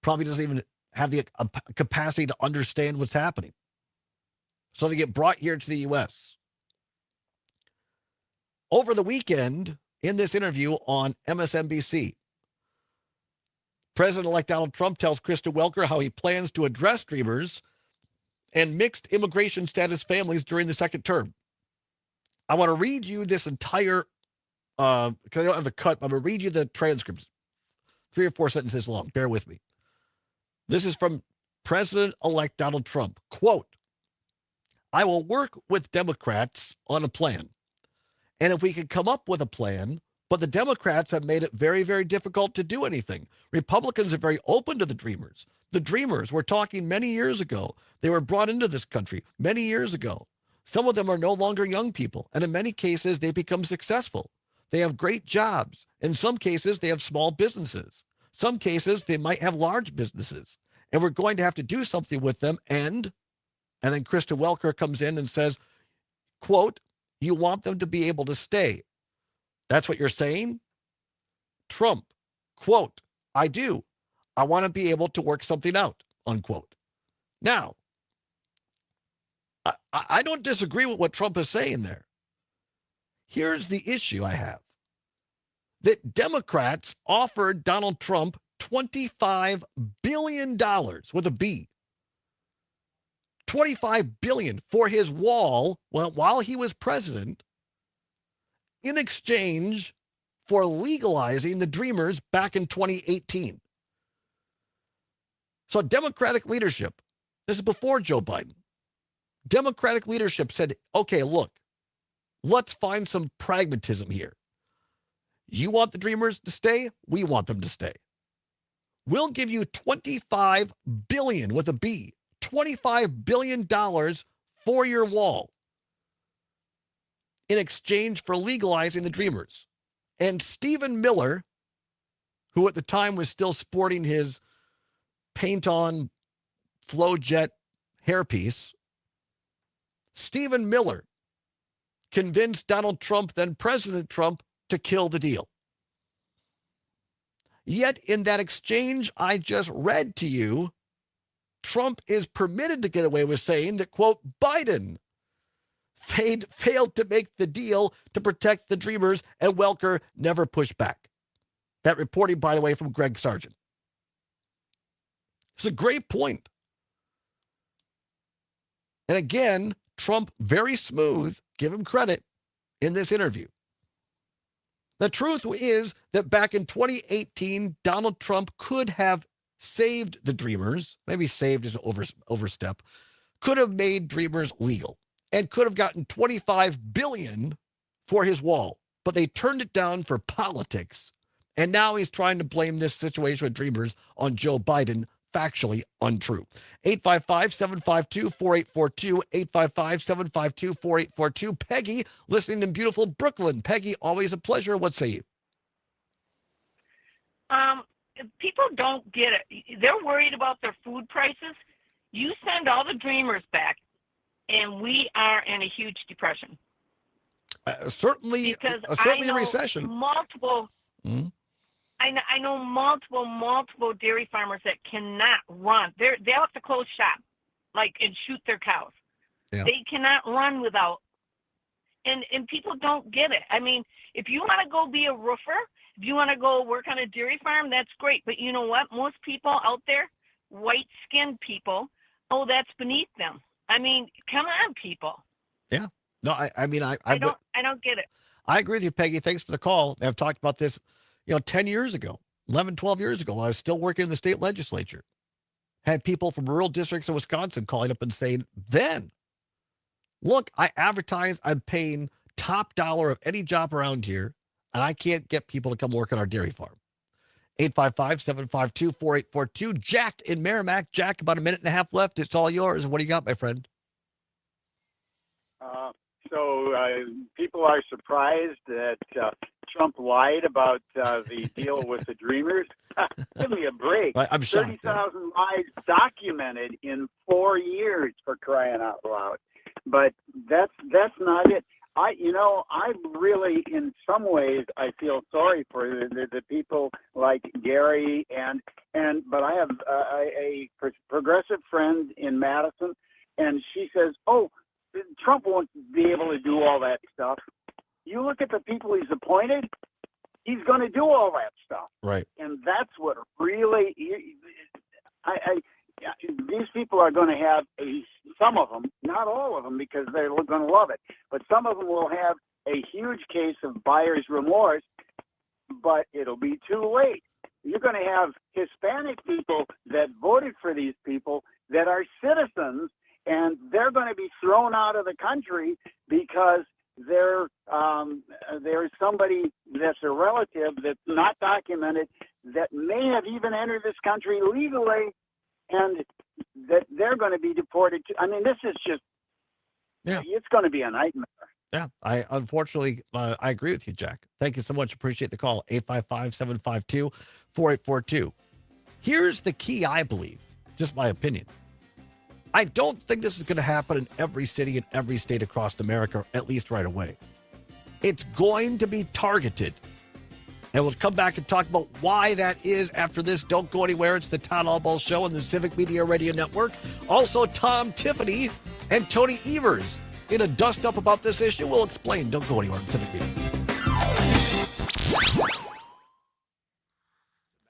probably doesn't even have the capacity to understand what's happening. So they get brought here to the U.S. Over the weekend, in this interview on MSNBC, President-elect Donald Trump tells Krista Welker how he plans to address dreamers and mixed immigration status families during the second term. I want to read you this entire, because I don't have the cut, but I'm going to read you the transcripts. 3 or 4 sentences long. Bear with me. This is from President-elect Donald Trump. Quote, I will work with Democrats on a plan. And if we can come up with a plan, but the Democrats have made it very, very difficult to do anything. Republicans are very open to the dreamers. The dreamers, we're talking many years ago. They were brought into this country many years ago. Some of them are no longer young people. And in many cases, they become successful. They have great jobs. In some cases, they have small businesses. Some cases, they might have large businesses. And we're going to have to do something with them. And then Krista Welker comes in and says, quote, you want them to be able to stay. That's what you're saying? Trump, quote, I do. I want to be able to work something out, unquote. Now, I don't disagree with what Trump is saying there. Here's the issue I have. That Democrats offered Donald Trump $25 billion with a B. $25 billion for his wall while he was president in exchange for legalizing the dreamers back in 2018. So Democratic leadership, this is before Joe Biden, Democratic leadership said, okay, look, let's find some pragmatism here. You want the dreamers to stay? We want them to stay. We'll give you $25 billion with a B, $25 billion for your wall in exchange for legalizing the dreamers. And Stephen Miller, who at the time was still sporting his paint-on Flowjet hairpiece. Stephen Miller convinced Donald Trump, then President Trump, to kill the deal. Yet in that exchange I just read to you, Trump is permitted to get away with saying that, quote, Biden failed to make the deal to protect the Dreamers, and Welker never pushed back. That reporting, by the way, from Greg Sargent. It's a great point. And again, Trump, very smooth, give him credit, in this interview. The truth is that back in 2018, Donald Trump could have saved the Dreamers. Maybe saved is an overstep. Could have made Dreamers legal and could have gotten $25 billion for his wall. But they turned it down for politics. And now he's trying to blame this situation with Dreamers on Joe Biden. Factually untrue. 855-752-4842. 855-752-4842. Peggy, listening in beautiful Brooklyn. Peggy, always a pleasure. What say you? People don't get it. They're worried about their food prices. You send all the Dreamers back, and we are in a huge depression. Certainly a recession. Multiple. Mm-hmm. I know multiple dairy farmers that cannot run. They'll have to close shop, and shoot their cows. Yeah. They cannot run without. And people don't get it. I mean, if you want to go be a roofer, if you want to go work on a dairy farm, that's great. But you know what? Most people out there, white-skinned people, that's beneath them. I mean, come on, people. Yeah. No, I don't get it. I agree with you, Peggy. Thanks for the call. I've talked about this 10 years ago, 11, 12 years ago, I was still working in the state legislature. Had people from rural districts in Wisconsin calling up and saying, then, look, I advertise, I'm paying top dollar of any job around here, and I can't get people to come work on our dairy farm. 855-752-4842. Jack in Merrimack. Jack, about a minute and a half left. It's all yours. What do you got, my friend? People are surprised that Trump lied about the deal with the Dreamers. Give me a break. I'm shocked. 30,000 lies documented in 4 years, for crying out loud. But that's not it. I really, in some ways, I feel sorry for the people like Gary but I have a progressive friend in Madison, and she says, Trump won't be able to do all that stuff. You look at the people he's appointed, he's going to do all that stuff. Right. And that's what really, these people are going to have some of them, not all of them, because they're going to love it, but some of them will have a huge case of buyer's remorse, but it'll be too late. You're going to have Hispanic people that voted for these people that are citizens, and they're going to be thrown out of the country because there's somebody that's a relative that's not documented that may have even entered this country legally, and that they're going to be deported to. I mean, this is just, it's going to be a nightmare. Yeah, I agree with you, Jack. Thank you so much. Appreciate the call. 855-752-4842. Here's the key, I believe, just my opinion. I don't think this is going to happen in every city and every state across America, at least right away. It's going to be targeted. And we'll come back and talk about why that is after this. Don't go anywhere. It's the Todd Allbaugh Show on the Civic Media Radio Network. Also, Tom Tiffany and Tony Evers in a dust-up about this issue. We'll explain. Don't go anywhere on Civic Media.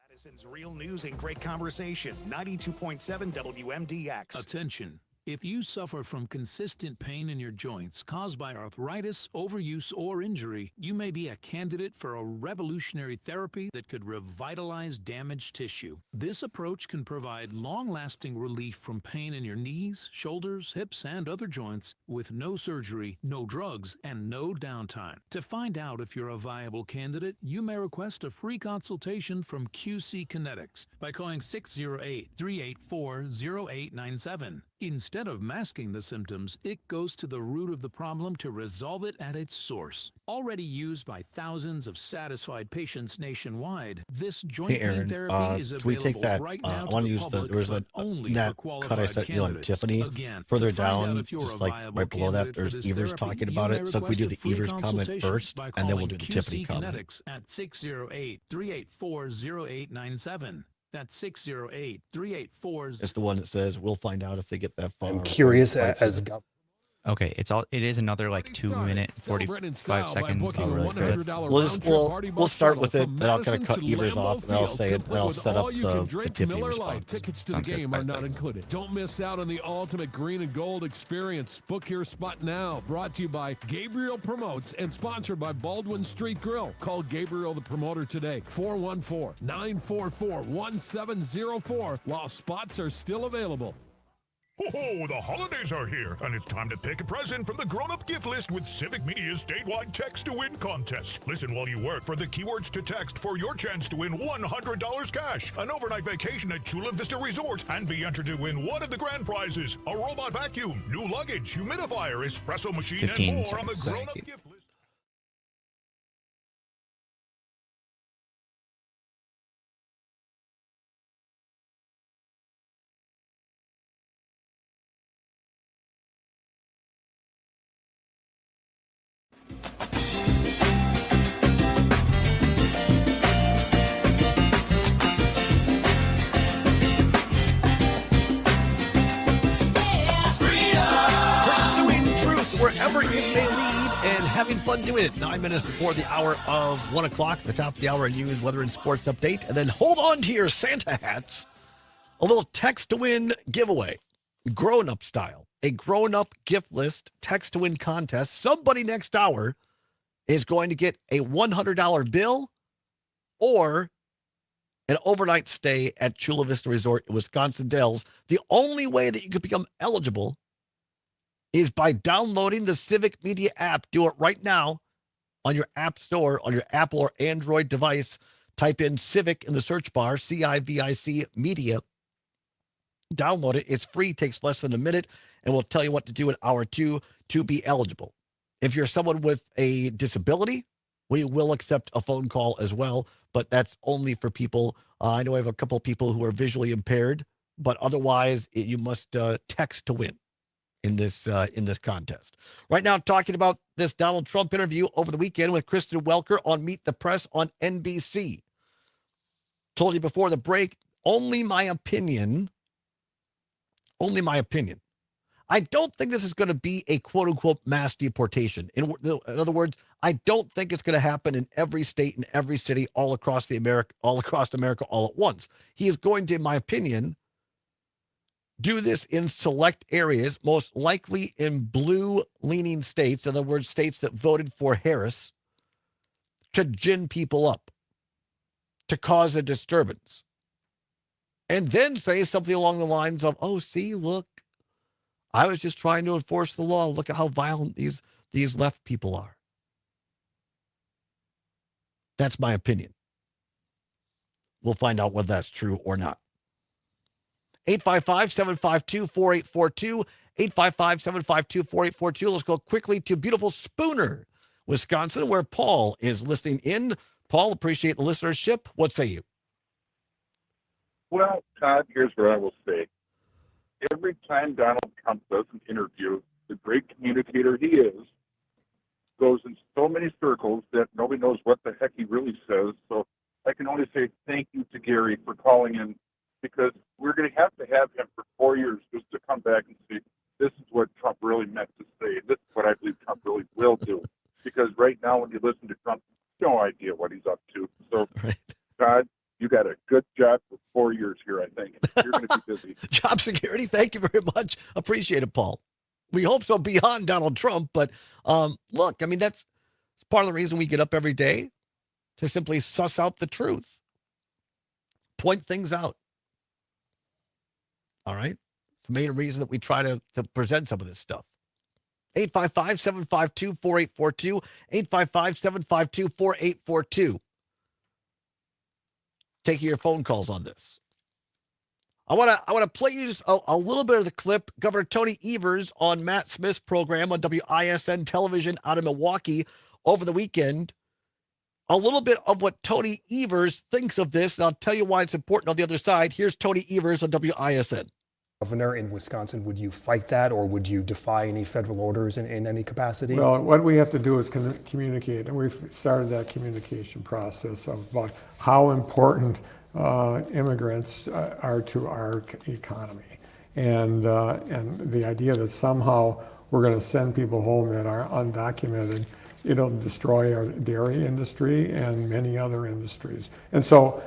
Madison's real news and great conversation. 92.7 WMDX. Attention. If you suffer from consistent pain in your joints caused by arthritis, overuse, or injury, you may be a candidate for a revolutionary therapy that could revitalize damaged tissue. This approach can provide long-lasting relief from pain in your knees, shoulders, hips, and other joints with no surgery, no drugs, and no downtime. To find out if you're a viable candidate, you may request a free consultation from QC Kinetics by calling 608-384-0897. Instead of masking the symptoms, it goes to the root of the problem to resolve it at its source. Already used by thousands of satisfied patients nationwide, this joint Hey, pain Aaron, therapy is can we take available that? right I now to want to the use public, there's but only that for cut I qualified sent you on candidates. Tiffany. Again, Further to find out down, if you're a just like viable right below that, candidate for there's this Evers therapy, talking you about may it. So can we request do a the free Evers comment consultation first, by and then we'll calling do the Tiffany QC comment? Kinetics at 608-384-0897. That's 608-384. It's the one that says we'll find out if they get that far. I'm curious as Okay, it is another like 2-minute 45-second. Oh, really? Good. We'll start with it, then I'll kind of cut Evers off, and I'll say it, and I'll set up the Tiffany response. Tickets to the game are not included. Don't miss out on the ultimate green and gold experience. Book your spot now. Brought to you by Gabriel Promotes and sponsored by Baldwin Street Grill. Call Gabriel the promoter today, 414-944-1704, while spots are still available. Oh, the holidays are here, and it's time to pick a present from the grown-up gift list with Civic Media's statewide text-to-win contest. Listen while you work for the keywords to text for your chance to win $100 cash, an overnight vacation at Chula Vista Resort, and be entered to win one of the grand prizes, a robot vacuum, new luggage, humidifier, espresso machine, and more on the grown-up gift list. Wherever it may lead, and having fun doing it. 9 minutes before the hour of 1 o'clock, the top of the hour, news, weather, and sports update. And then hold on to your Santa hats. A little text-to-win giveaway, grown-up style. A grown-up gift list text-to-win contest. Somebody next hour is going to get a $100 bill or an overnight stay at Chula Vista Resort in Wisconsin Dells. The only way that you could become eligible is by downloading the Civic Media app. Do it right now on your app store, on your Apple or Android device. Type in Civic in the search bar, CIVIC Media. Download it. It's free, takes less than a minute, and we'll tell you what to do in hour 2 to be eligible. If you're someone with a disability, we will accept a phone call as well, but that's only for people. I know I have a couple of people who are visually impaired, but otherwise you must text to win in this contest. Right now, talking about this Donald Trump interview over the weekend with Kristen Welker on Meet the Press on NBC. Told you before the break, only my opinion. I don't think this is going to be a quote-unquote mass deportation. In other words, I don't think it's going to happen in every state and every city all across America all at once. He is going to, in my opinion, do this in select areas, most likely in blue-leaning states, in other words, states that voted for Harris, to gin people up, to cause a disturbance, and then say something along the lines of, oh, see, look, I was just trying to enforce the law. Look at how violent these left people are. That's my opinion. We'll find out whether that's true or not. 855-752-4842, 855-752-4842. Let's go quickly to beautiful Spooner, Wisconsin, where Paul is listening in. Paul, appreciate the listenership. What say you? Well, Todd, here's what I will say. Every time Donald Trump does an interview, the great communicator he is, goes in so many circles that nobody knows what the heck he really says. So I can only say thank you to Gary for calling in, because we're going to have him for 4 years just to come back and say, this is what Trump really meant to say. This is what I believe Trump really will do. Because right now, when you listen to Trump, you have no idea what he's up to. So, Todd, you got a good job for 4 years here, I think. You're going to be busy. Job security, thank you very much. Appreciate it, Paul. We hope so beyond Donald Trump. But look, I mean, that's part of the reason we get up every day, to simply suss out the truth, point things out. All right? It's the main reason that we try to present some of this stuff. 855-752-4842, 855-752-4842. Taking your phone calls on this. I want to play you just a little bit of the clip. Governor Tony Evers on Matt Smith's program on WISN television out of Milwaukee over the weekend. A little bit of what Tony Evers thinks of this, and I'll tell you why it's important on the other side. Here's Tony Evers on WISN. Governor in Wisconsin, would you fight that, or would you defy any federal orders in any capacity? Well, what we have to do is communicate, and we've started that communication process about how important immigrants are to our economy, and the idea that somehow we're going to send people home that are undocumented, it'll destroy our dairy industry and many other industries. And so,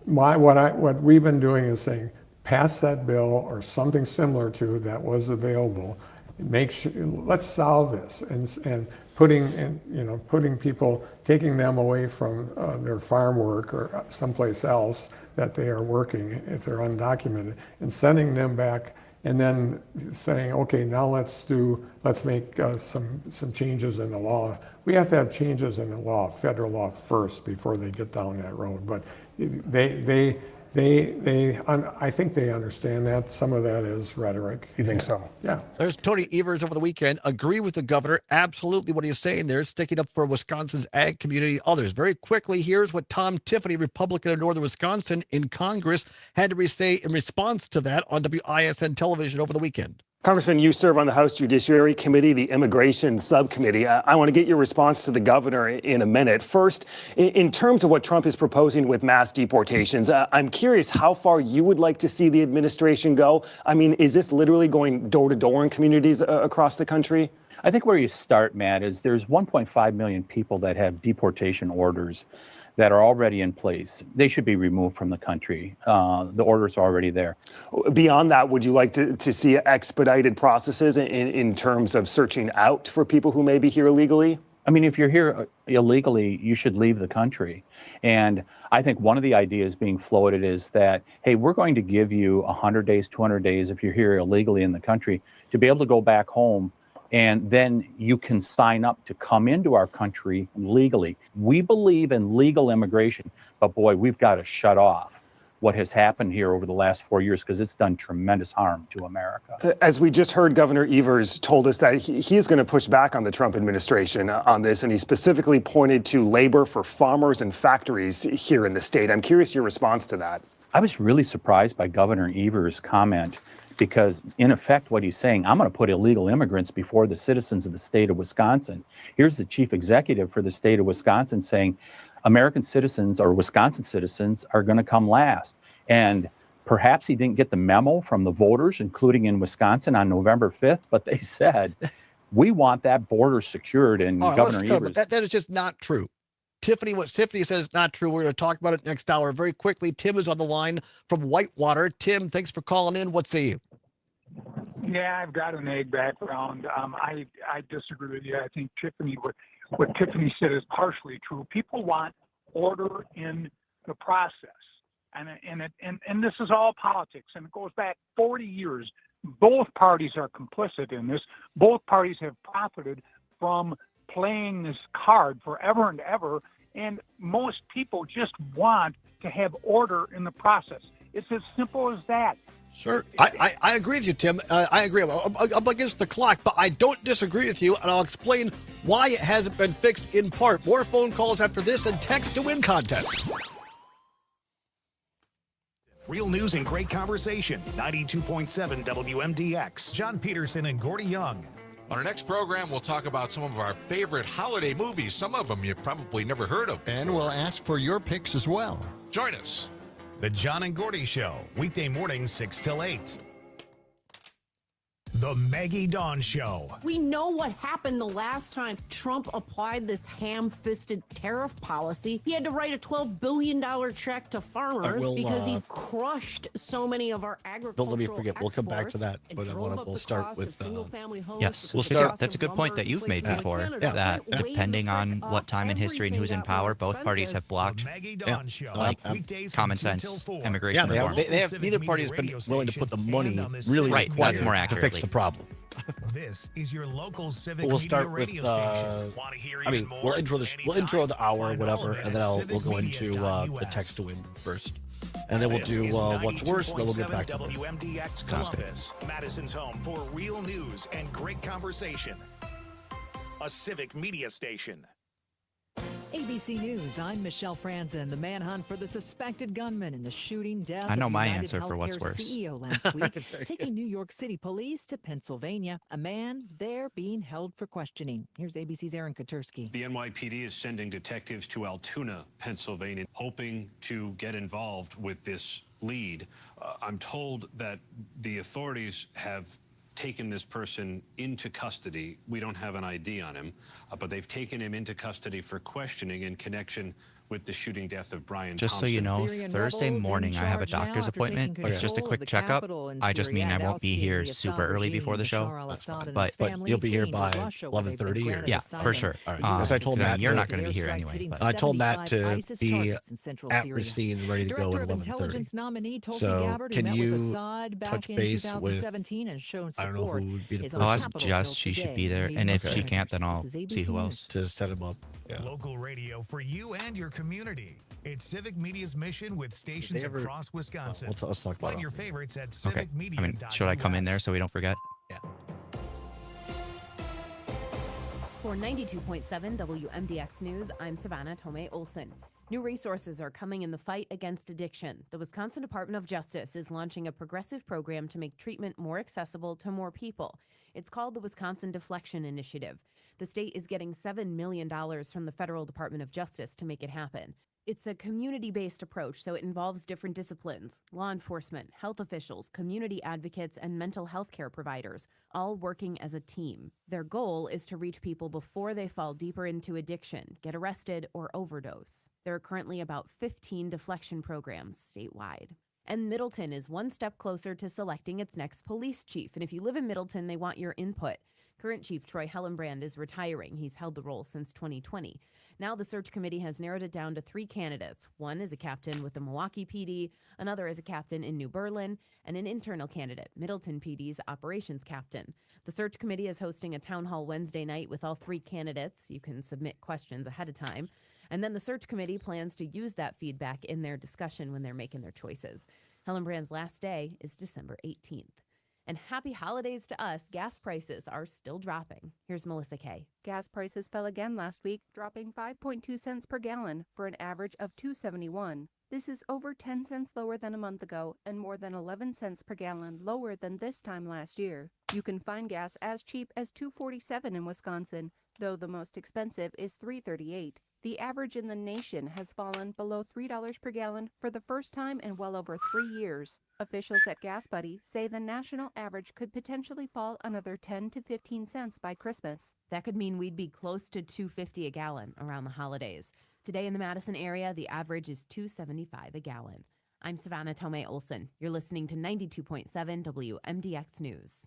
what we've been doing is saying, pass that bill or something similar to that was available. Let's solve this, and putting people, taking them away from their farm work or someplace else that they are working if they're undocumented, and sending them back, and then saying, okay, now let's make some changes in the law. We have to have changes in the law, federal law first, before they get down that road. But I think they understand that. Some of that is rhetoric. You think so? Yeah. There's Tony Evers over the weekend. Agree with the governor. Absolutely what he's saying there. Sticking up for Wisconsin's ag community. Others. Very quickly, here's what Tom Tiffany, Republican of Northern Wisconsin in Congress, had to say in response to that on WISN television over the weekend. Congressman, you serve on the House Judiciary Committee, the Immigration Subcommittee. I want to get your response to the governor in a minute. First, in terms of what Trump is proposing with mass deportations, I'm curious how far you would like to see the administration go. I mean, is this literally going door to door in communities across the country? I think where you start, Matt, is there's 1.5 million people that have deportation orders that are already in place. They should be removed from the country. The orders are already there. Beyond that, would you like to see expedited processes in terms of searching out for people who may be here illegally? I mean, if you're here illegally, you should leave the country. And I think one of the ideas being floated is that, hey, we're going to give you 100 days, 200 days if you're here illegally in the country to be able to go back home, and then you can sign up to come into our country legally. We believe in legal immigration, but boy, we've got to shut off what has happened here over the last 4 years, because it's done tremendous harm to America. As we just heard, Governor Evers told us that he is going to push back on the Trump administration on this, and he specifically pointed to labor for farmers and factories here in the state. I'm curious your response to that. I was really surprised by Governor Evers' comment, because in effect what he's saying, I'm going to put illegal immigrants before the citizens of the state of Wisconsin. Here's the chief executive for the state of Wisconsin saying American citizens or Wisconsin citizens are going to come last. And perhaps he didn't get the memo from the voters, including in Wisconsin on November 5th, but they said, we want that border secured. And Governor Evers... That is just not true. Tiffany, what Tiffany says is not true. We're going to talk about it next hour. Very quickly, Tim is on the line from Whitewater. Tim, thanks for calling in. What say you? Yeah, I've got an ag background. I disagree with you. I think what Tiffany said is partially true. People want order in the process, and this is all politics, and it goes back 40 years. Both parties are complicit in this. Both parties have profited from playing this card forever and ever, and most people just want to have order in the process. It's as simple as that. Sure. I agree with you, Tim. I agree. I'm against the clock, but I don't disagree with you, and I'll explain why it hasn't been fixed in part. More phone calls after this and text to win contest. Real news and great conversation. 92.7 WMDX. John Peterson and Gordy Young. On our next program, we'll talk about some of our favorite holiday movies. Some of them you probably never heard of. And we'll ask for your picks as well. Join us. The John and Gordy Show, weekday mornings 6 till 8. The Maggie Dawn Show. We know what happened the last time Trump applied this ham-fisted tariff policy. He had to write a $12 billion check to farmers because he crushed so many of our agricultural Don't let me forget. We'll come back to that, but we'll start with yes. We'll start. That's a good point that you've made before. That depending on what time in history and who's in power, both parties have blocked common sense immigration reform. They have. Neither party has been willing to put the money really that's more accurate. to fix the problem. This is your local civic We'll start with. radio station. We'll intro the hour or whatever, and then we'll go into the text to win first. And then we'll This do is what's worse, and then we'll get 92.7 back to WMDX Columbus, Madison's home for real news and great conversation. A civic media station. ABC News, I'm Michelle Franzen. The manhunt for the suspected gunman in the shooting death I know of my United answer for what's Healthcare worse. CEO last week, taking New York City police to Pennsylvania. A man there being held for questioning. Here's ABC's Aaron Katursky. The NYPD is sending detectives to Altoona, Pennsylvania, hoping to get involved with this lead. I'm told that the authorities have taken this person into custody. We don't have an ID on him, but they've taken him into custody for questioning in connection with the shooting death of Brian Just so Thompson. you know, Syrian Thursday rebels in morning I have a charge now doctor's after appointment. taking It's just a control of quick the checkup. capital in I just mean Syria I and won't be ousting here the super Assad early regime. before the Bashar show. al-Assad and But his family you'll be here fleeing to by Russia, where they've been 11:30 or granted Yeah, asylum. for sure. All right. Because I told Matt you're to- not going to be here Airstrikes anyway. hitting But I told Matt 75 to ISIS be targets in central at Syria. Racine and ready to go Director at of 11:30. Intelligence nominee Tulsi So Gabbard, who can met with you Assad back touch in base with, 2017 and shown I don't know support, who would be the is person. on I'll ask Capitol Jess. Hill She should today be there. in And New if York. she can't, then This I'll is see ABC who News. else. To set him up. Yeah. Local radio for you and your community. It's Civic Media's mission with stations ever- across Wisconsin. Let's talk about Find it. your favorites at Okay. civicmedia.us. I mean, should I come in there so we don't forget? Yeah. For 92.7 WMDX News, I'm Savannah Tomei Olson. New resources are coming in the fight against addiction. The Wisconsin Department of Justice is launching a progressive program to make treatment more accessible to more people. It's called the Wisconsin Deflection Initiative. The state is getting $7 million from the Federal Department of Justice to make it happen. It's a community-based approach, so it involves different disciplines: law enforcement, health officials, community advocates, and mental health care providers, all working as a team. Their goal is to reach people before they fall deeper into addiction, get arrested, or overdose. There are currently about 15 deflection programs statewide. And Middleton is one step closer to selecting its next police chief. And if you live in Middleton, they want your input. Current Chief Troy Hellenbrand is retiring. He's held the role since 2020. Now the search committee has narrowed it down to 3 candidates. One is a captain with the Milwaukee PD, another is a captain in New Berlin, and an internal candidate, Middleton PD's operations captain. The search committee is hosting a town hall Wednesday night with all 3 candidates. You can submit questions ahead of time. And then the search committee plans to use that feedback in their discussion when they're making their choices. Hellenbrand's last day is December 18th. And happy holidays to us. Gas prices are still dropping. Here's Melissa Kay. Gas prices fell again last week, dropping 5.2 cents per gallon for an average of $2.71. This is over 10 cents lower than a month ago and more than 11 cents per gallon lower than this time last year. You can find gas as cheap as $2.47 in Wisconsin, though the most expensive is $3.38. The average in the nation has fallen below $3 per gallon for the first time in well over 3 years. Officials at Gas Buddy say the national average could potentially fall another 10 to 15 cents by Christmas. That could mean we'd be close to $2.50 a gallon around the holidays. Today in the Madison area, the average is $2.75 a gallon. I'm Savannah Tomei Olson. You're listening to 92.7 WMDX News.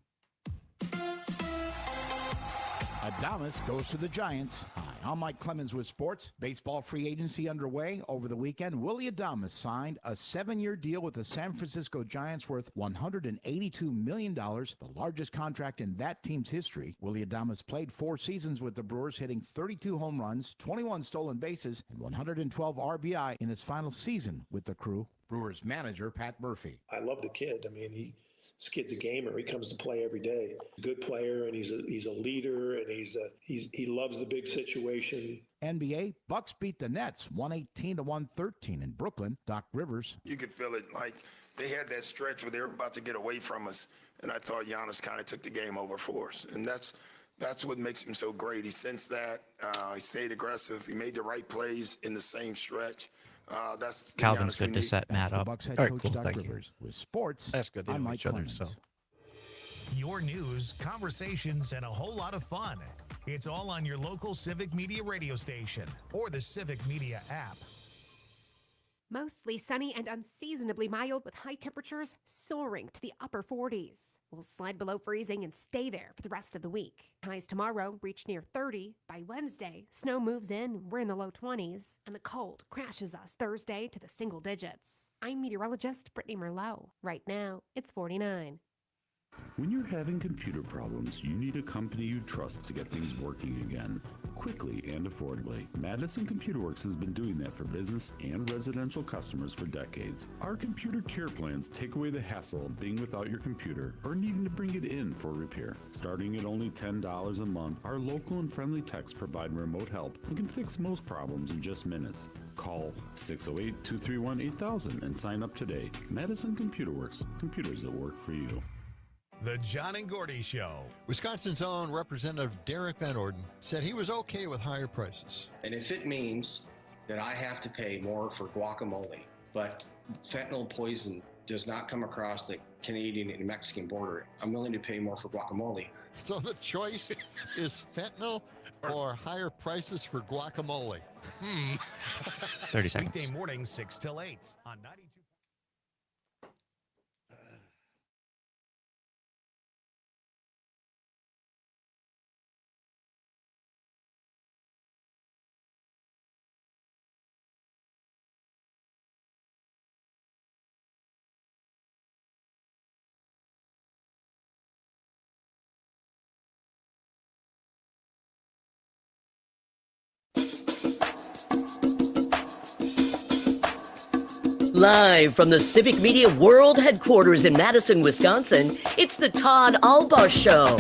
Adamas goes to the Giants. Hi, I'm Mike Clemens with sports. Baseball free agency underway over the weekend. Willie Adamas signed a 7-year deal with the San Francisco Giants worth $182 million, the largest contract in that team's history. Willie Adamas played 4 seasons with the Brewers, hitting 32 home runs, 21 stolen bases, and 112 RBI in his final season with the crew. Brewers manager Pat Murphy. I love the kid. I mean, this kid's a gamer. He comes to play every day. Good player, and he's a leader, and he loves the big situation. NBA, Bucks beat the Nets 118-113 in Brooklyn. Doc Rivers. You could feel it, like they had that stretch where they were about to get away from us, and I thought Giannis kind of took the game over for us, and that's what makes him so great. He sensed that. He stayed aggressive. He made the right plays in the same stretch. That's Calvin's good to set Matt up. All right, cool. Thank you. With sports, That's good. They I'm know Mike each other, Clemens. so. Your news, conversations, and a whole lot of fun. It's all on your local Civic Media radio station or the Civic Media app. Mostly sunny and unseasonably mild with high temperatures soaring to the upper 40s. We'll slide below freezing and stay there for the rest of the week. Highs tomorrow reach near 30. By Wednesday, snow moves in, we're in the low 20s, and the cold crashes us Thursday to the single digits. I'm meteorologist Brittany Merlot. Right now, it's 49. When you're having computer problems, you need a company you trust to get things working again, quickly and affordably. Madison Computer Works has been doing that for business and residential customers for decades. Our computer care plans take away the hassle of being without your computer or needing to bring it in for repair. Starting at only $10 a month, our local and friendly techs provide remote help and can fix most problems in just minutes. Call 608-231-8000 and sign up today. Madison Computer Works, computers that work for you. The John and Gordy Show. Wisconsin's own Representative Derek Van Orden said he was okay with higher prices. And if it means that I have to pay more for guacamole, but fentanyl poison does not come across the Canadian and Mexican border, I'm willing to pay more for guacamole. So the choice is fentanyl or higher prices for guacamole? 30 seconds. Weekday morning, 6 till 8 on 92. Live from the Civic Media World Headquarters in Madison, Wisconsin, it's the Todd Allbaugh Show.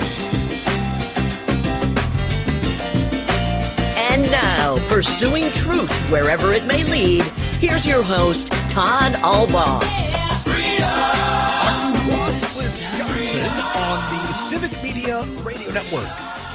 And now, pursuing truth wherever it may lead, here's your host, Todd Allbaugh. Wisconsin on the Civic Media Radio Network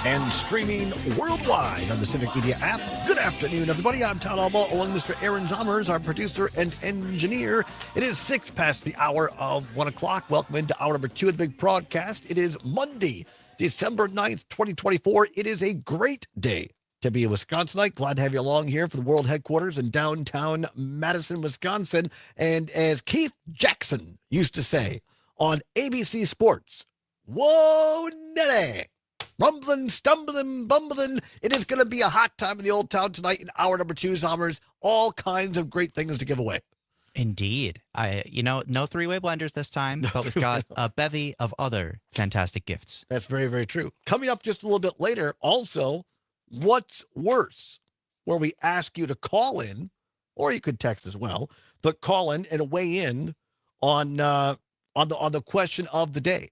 and streaming worldwide on the Civic Media app. Good afternoon, everybody. I'm Todd Allbaugh, along with Mr. Aaron Zommers, our producer and engineer. It is 6 past the hour of 1 o'clock. Welcome into hour number 2 of the big broadcast. It is Monday, December 9th, 2024. It is a great day to be a Wisconsinite. Glad to have you along here for the world headquarters in downtown Madison, Wisconsin. And as Keith Jackson used to say on ABC Sports, whoa, nitty. Rumbling, stumbling, bumbling. It is going to be a hot time in the old town tonight in hour number 2, Zommers. All kinds of great things to give away. Indeed. No three-way blenders this time, but we've got a bevy of other fantastic gifts. That's very, very true. Coming up just a little bit later, also, what's worse, where we ask you to call in, or you could text as well, but call in and weigh in on the question of the day.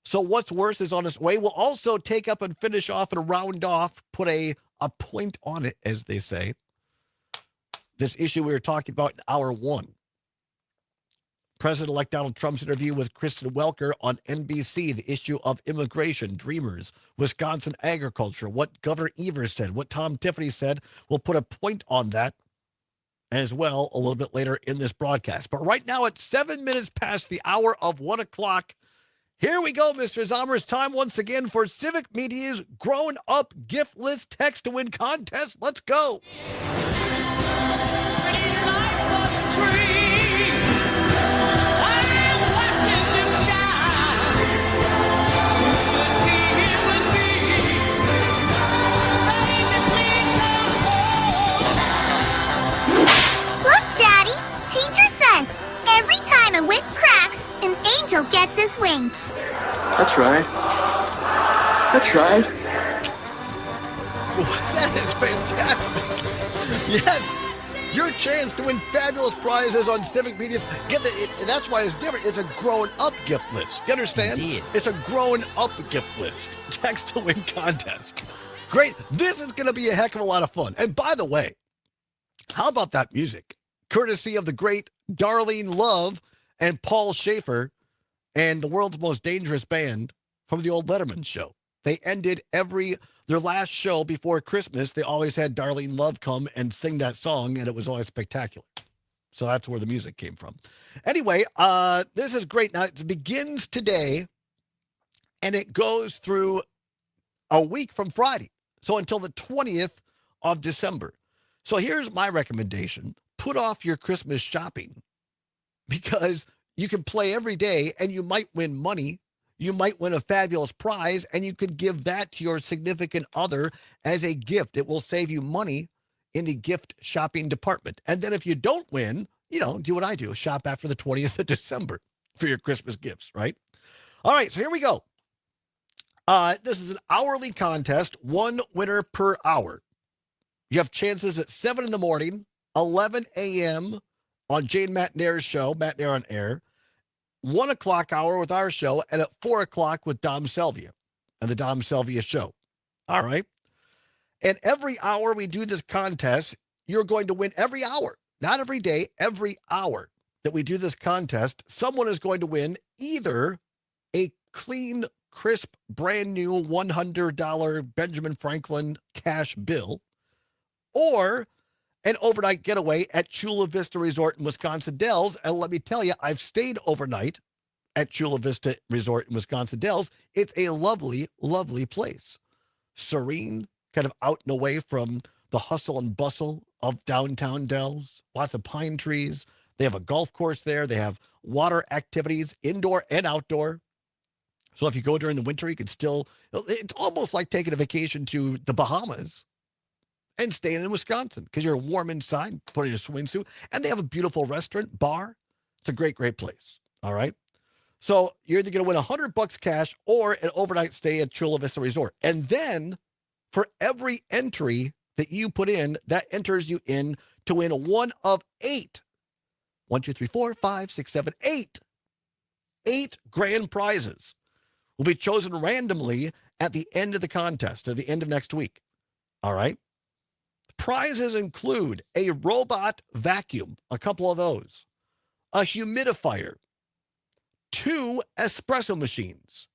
So what's worse is on its way. We'll also take up and finish off and round off, put a point on it, as they say. This issue we were talking about in hour 1. President-elect Donald Trump's interview with Kristen Welker on NBC, the issue of immigration, dreamers, Wisconsin agriculture, what Governor Evers said, what Tom Tiffany said. We'll put a point on that as well a little bit later in this broadcast. But right now at 7 minutes past the hour of 1 o'clock, here we go, Mr. Zommers. Time once again for Civic Media's Grown Up Gift List Text to Win contest. Let's go. Look, Daddy. Teacher says every time a whip cracks, an angel gets his wings. That's right. That's right. That is fantastic. Yes. Your chance to win fabulous prizes on Civic Media's. That's why it's different. It's a grown-up gift list. You understand? Indeed. It's a grown-up gift list. Text to win contest. Great. This is going to be a heck of a lot of fun. And by the way, how about that music? Courtesy of the great Darlene Love and Paul Schaefer and the world's most dangerous band from the old Letterman show. They ended their last show before Christmas. They always had Darlene Love come and sing that song, and it was always spectacular. So that's where the music came from. Anyway, this is great. Now, it begins today, and it goes through a week from Friday. So until the 20th of December. So here's my recommendation. Put off your Christmas shopping because you can play every day and you might win money. You might win a fabulous prize, and you could give that to your significant other as a gift. It will save you money in the gift shopping department. And then if you don't win, do what I do. Shop after the 20th of December for your Christmas gifts, right? All right, so here we go. This is an hourly contest, one winner per hour. You have chances at 7 in the morning, 11 a.m. on Jane Matt Nair's show, Matt Nair on Air, 1 o'clock hour with our show, and at 4 o'clock with Dom Selvia and the Dom Selvia show. All right. And every hour we do this contest, you're going to win every hour, not every day, every hour that we do this contest. Someone is going to win either a clean, crisp, brand new $100 Benjamin Franklin cash bill or an overnight getaway at Chula Vista Resort in Wisconsin Dells. And let me tell you, I've stayed overnight at Chula Vista Resort in Wisconsin Dells. It's a lovely, lovely place. Serene, kind of out and away from the hustle and bustle of downtown Dells. Lots of pine trees. They have a golf course there. They have water activities, indoor and outdoor. So if you go during the winter, you can still, it's almost like taking a vacation to the Bahamas and staying in Wisconsin because you're warm inside, putting a swimsuit. And they have a beautiful restaurant, bar. It's a great, great place. All right. So you're either going to win $100 cash or an overnight stay at Chula Vista Resort. And then for every entry that you put in, that enters you in to win one of 8. 1, 2, 3, 4, 5, 6, 7, 8. 8 grand prizes will be chosen randomly at the end of the contest, at the end of next week. All right. Prizes include a robot vacuum, a couple of those, a humidifier, 2 espresso machines,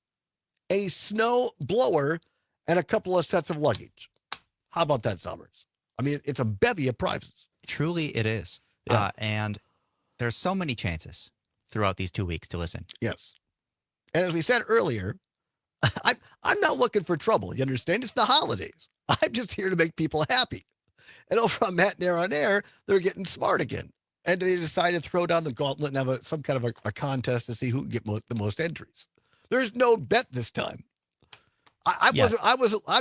a snow blower, and a couple of sets of luggage. How about that, Summers? I mean, it's a bevy of prizes. Truly it is. Yeah. And there's so many chances throughout these 2 weeks to listen. Yes. And as we said earlier, I'm not looking for trouble. You understand? It's the holidays. I'm just here to make people happy. And over on Matt Nair on Air, they're getting smart again. And they decided to throw down the gauntlet and have some kind of a contest to see who can get the most entries. There's no bet this time. I'm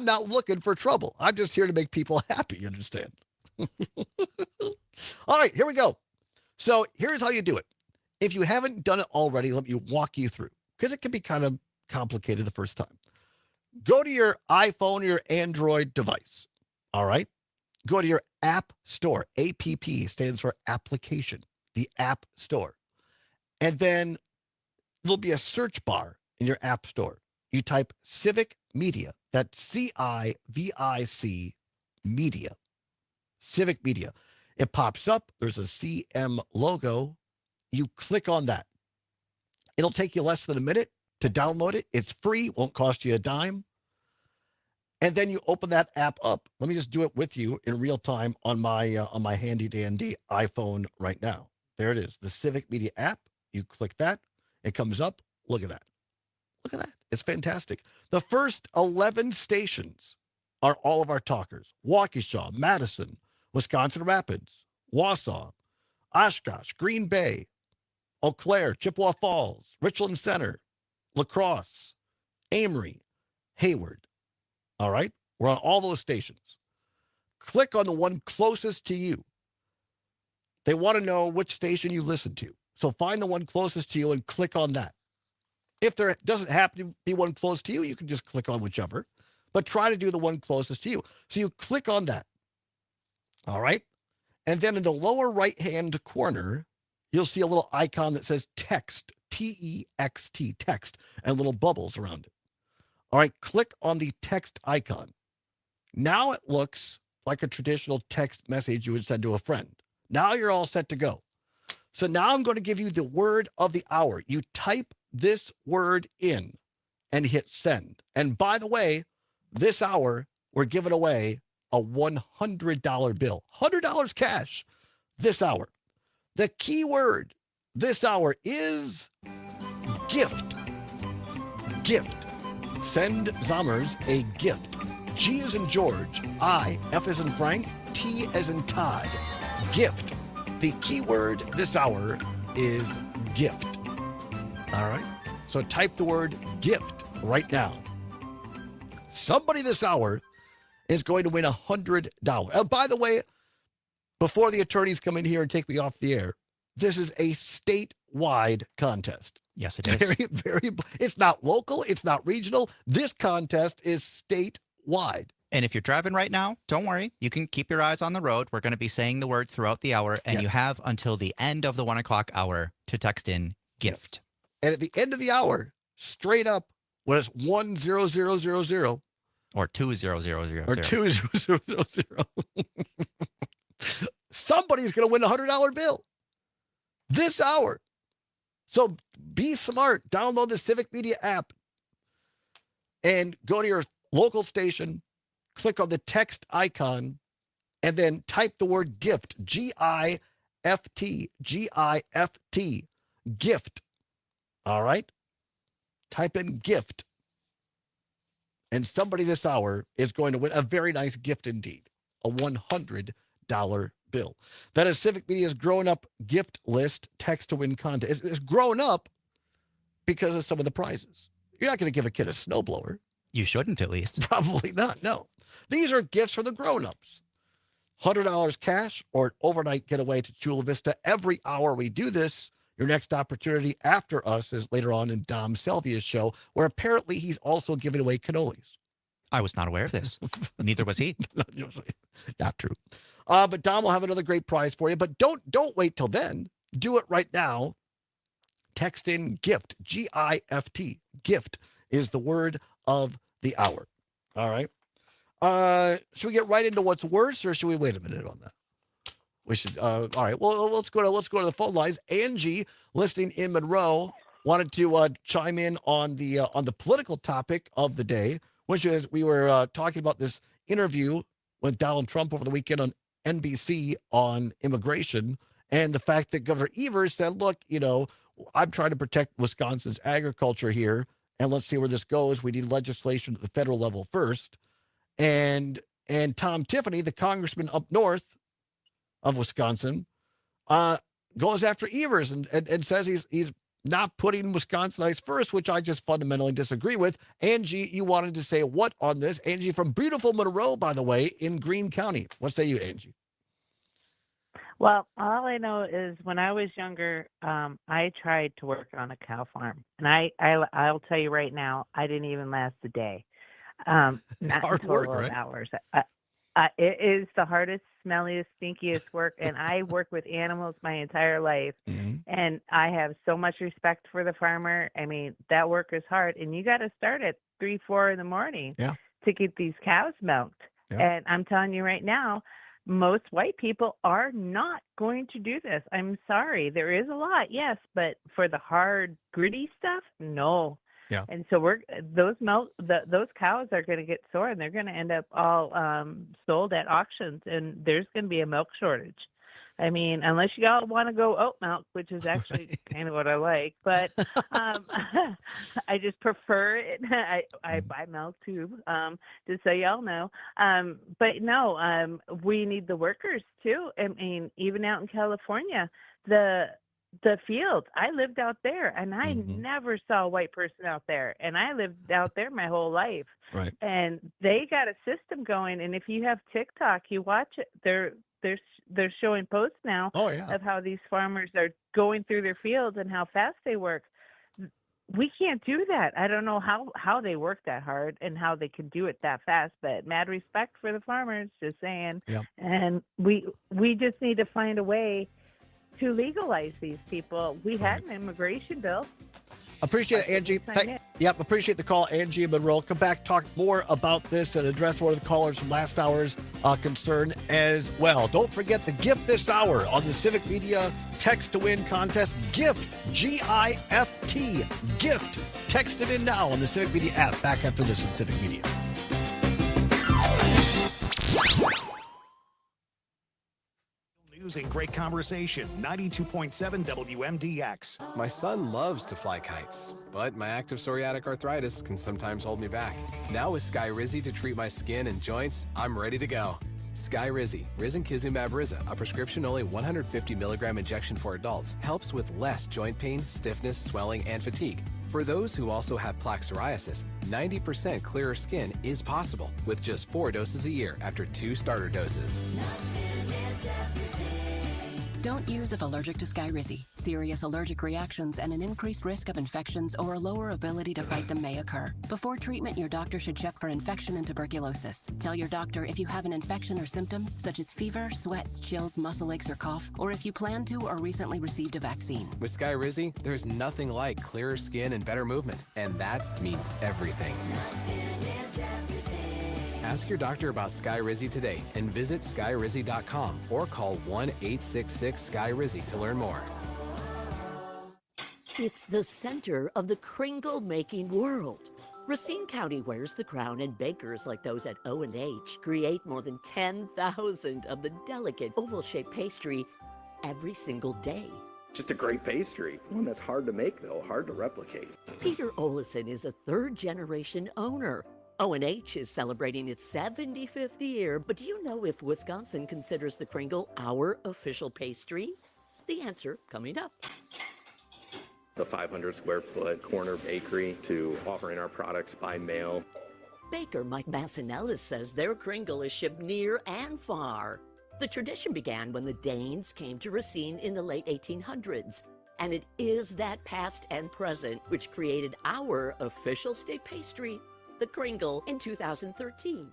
not looking for trouble. I'm just here to make people happy. You understand? All right, here we go. So here's how you do it. If you haven't done it already, let me walk you through because it can be kind of complicated the first time. Go to your iPhone or your Android device. All right. Go to your App Store. APP stands for application, the App Store. And then there'll be a search bar in your App Store. You type Civic Media. That's CIVIC Media. Civic Media. It pops up. There's a CM logo. You click on that. It'll take you less than a minute to download it. It's free. Won't cost you a dime. And then you open that app up. Let me just do it with you in real time on my handy dandy iPhone right now. There it is, the Civic Media app. You click that. It comes up. Look at that. Look at that. It's fantastic. The first 11 stations are all of our talkers. Waukesha, Madison, Wisconsin Rapids, Wausau, Oshkosh, Green Bay, Eau Claire, Chippewa Falls, Richland Center, La Crosse, Amory, Hayward. All right? We're on all those stations. Click on the one closest to you. They want to know which station you listen to. So find the one closest to you and click on that. If there doesn't happen to be one close to you, you can just click on whichever. But try to do the one closest to you. So you click on that. All right? And then in the lower right-hand corner, you'll see a little icon that says text, T-E-X-T, text, and little bubbles around it. All right, click on the text icon. Now it looks like a traditional text message you would send to a friend. Now you're all set to go. So now I'm going to give you the word of the hour. You type this word in and hit send. And by the way, this hour, we're giving away a $100 bill. $100 cash this hour. The key word this hour is gift. Gift. Send Zommers a gift. G as in George, I, F as in Frank, T as in Todd. Gift. The key word this hour is gift. All right? So type the word gift right now. Somebody this hour is going to win $100. By the way, before the attorneys come in here and take me off the air, This is a statewide contest. Yes, it is. It's not local. It's not regional. This contest is statewide. And if you're driving right now, don't worry. You can keep your eyes on the road. We're going to be saying the word throughout the hour, and you have until the end of the 1 o'clock hour to text in gift. And at the end of the hour, straight up, when it's 10000 or 20000 or 20000, somebody's going to win a $100 bill this hour. So be smart. Download the Civic Media app and go to your local station, click on the text icon, and then type the word gift, G-I-F-T, G-I-F-T, gift. All right? Type in gift. And somebody this hour is going to win a very nice gift indeed, a $100 bill. That is Civic Media's grown up gift list text to win contest. It's grown up because of some of the prizes. You're not going to give a kid a snowblower. You shouldn't, at least. Probably not, no. These are gifts for the grown-ups. $100 cash or an overnight getaway to Chula Vista. Every hour we do this. Your next opportunity after us is later on in Dom Selvia's show, where apparently he's also giving away cannolis. I was not aware of this. Neither was he. Not true. But Dom will have another great prize for you. But don't wait till then. Do it right now. Text in gift, G-I-F-T. Gift is the word of the hour. All right. Should we get right into what's worse, or should we wait a minute on that? We should. All right. Well, let's go to the phone lines. Angie, listening in Monroe, wanted to chime in on the political topic of the day, which is we were talking about this interview with Donald Trump over the weekend on NBC on immigration, and the fact that Governor Evers said, "Look, I'm trying to protect Wisconsin's agriculture here, and let's see where this goes. We need legislation at the federal level first." And Tom Tiffany, the congressman up north of Wisconsin, goes after Evers and says he's not putting Wisconsinites first, which I just fundamentally disagree with. Angie, you wanted to say what on this? Angie from beautiful Monroe, by the way, in Greene County. What say you, Angie? Well, all I know is when I was younger, I tried to work on a cow farm, and I'll tell you right now, I didn't even last a day. It's not hard a work, total of right? hours. It is the hardest, smelliest, stinkiest work, and I work with animals my entire life, and I have so much respect for the farmer. I mean, that work is hard, and you got to start at 3, 4 in the morning to get these cows milked. And I'm telling you right now, most white people are not going to do this. I'm sorry. There is a lot, yes, but for the hard, gritty stuff, no. Yeah. And so those cows are going to get sore, and they're going to end up all sold at auctions, and there's going to be a milk shortage. I mean, unless you all want to go oat milk, which is actually kind of what I like, but I just prefer it. I buy milk too, just so y'all know. But no, we need the workers too. I mean, even out in California, the fields, I lived out there, and I never saw a white person out there, and I lived out there my whole life. Right. And they got a system going, and if you have TikTok, you watch it. They're showing posts now of how these farmers are going through their fields and how fast they work. We can't do that. I don't know how they work that hard and how they can do it that fast, but mad respect for the farmers, just saying. Yeah. And we just need to find a way to legalize these people. We had an immigration bill. Appreciate it, Angie. Yep, appreciate the call, Angie and Monroe. Come back, talk more about this, and address one of the callers from last hour's concern as well. Don't forget the gift this hour on the Civic Media Text to Win contest. Gift, G-I-F-T, gift. Text it in now on the Civic Media app. Back after this in Civic Media. News and great conversation. 92.7 WMDX. My son loves to fly kites, but my active psoriatic arthritis can sometimes hold me back. Now with Skyrizi to treat my skin and joints, I'm ready to go. Skyrizi, risankizumab Riza, a prescription-only 150 milligram injection for adults, helps with less joint pain, stiffness, swelling, and fatigue. For those who also have plaque psoriasis, 90% clearer skin is possible with just 4 doses a year after 2 starter doses. Don't use if allergic to Skyrizi. Serious allergic reactions and an increased risk of infections or a lower ability to fight them may occur. Before treatment, your doctor should check for infection and tuberculosis. Tell your doctor if you have an infection or symptoms such as fever, sweats, chills, muscle aches, or cough, or if you plan to or recently received a vaccine. With Skyrizi, there's nothing like clearer skin and better movement, and that means everything. Ask your doctor about Skyrizi today and visit skyrizi.com or call 1-866-SKY-RIZZI to learn more. It's the center of the kringle-making world. Racine County wears the crown, and bakers like those at O&H create more than 10,000 of the delicate oval-shaped pastry every single day. Just a great pastry. One that's hard to make, though, hard to replicate. Peter Olison is a third-generation owner. O&H is celebrating its 75th year, but do you know if Wisconsin considers the kringle our official pastry? The answer coming up. The 500 square foot corner bakery to offering our products by mail. Baker Mike Massinellis says their kringle is shipped near and far. The tradition began when the Danes came to Racine in the late 1800s, and it is that past and present which created our official state pastry, the kringle, in 2013.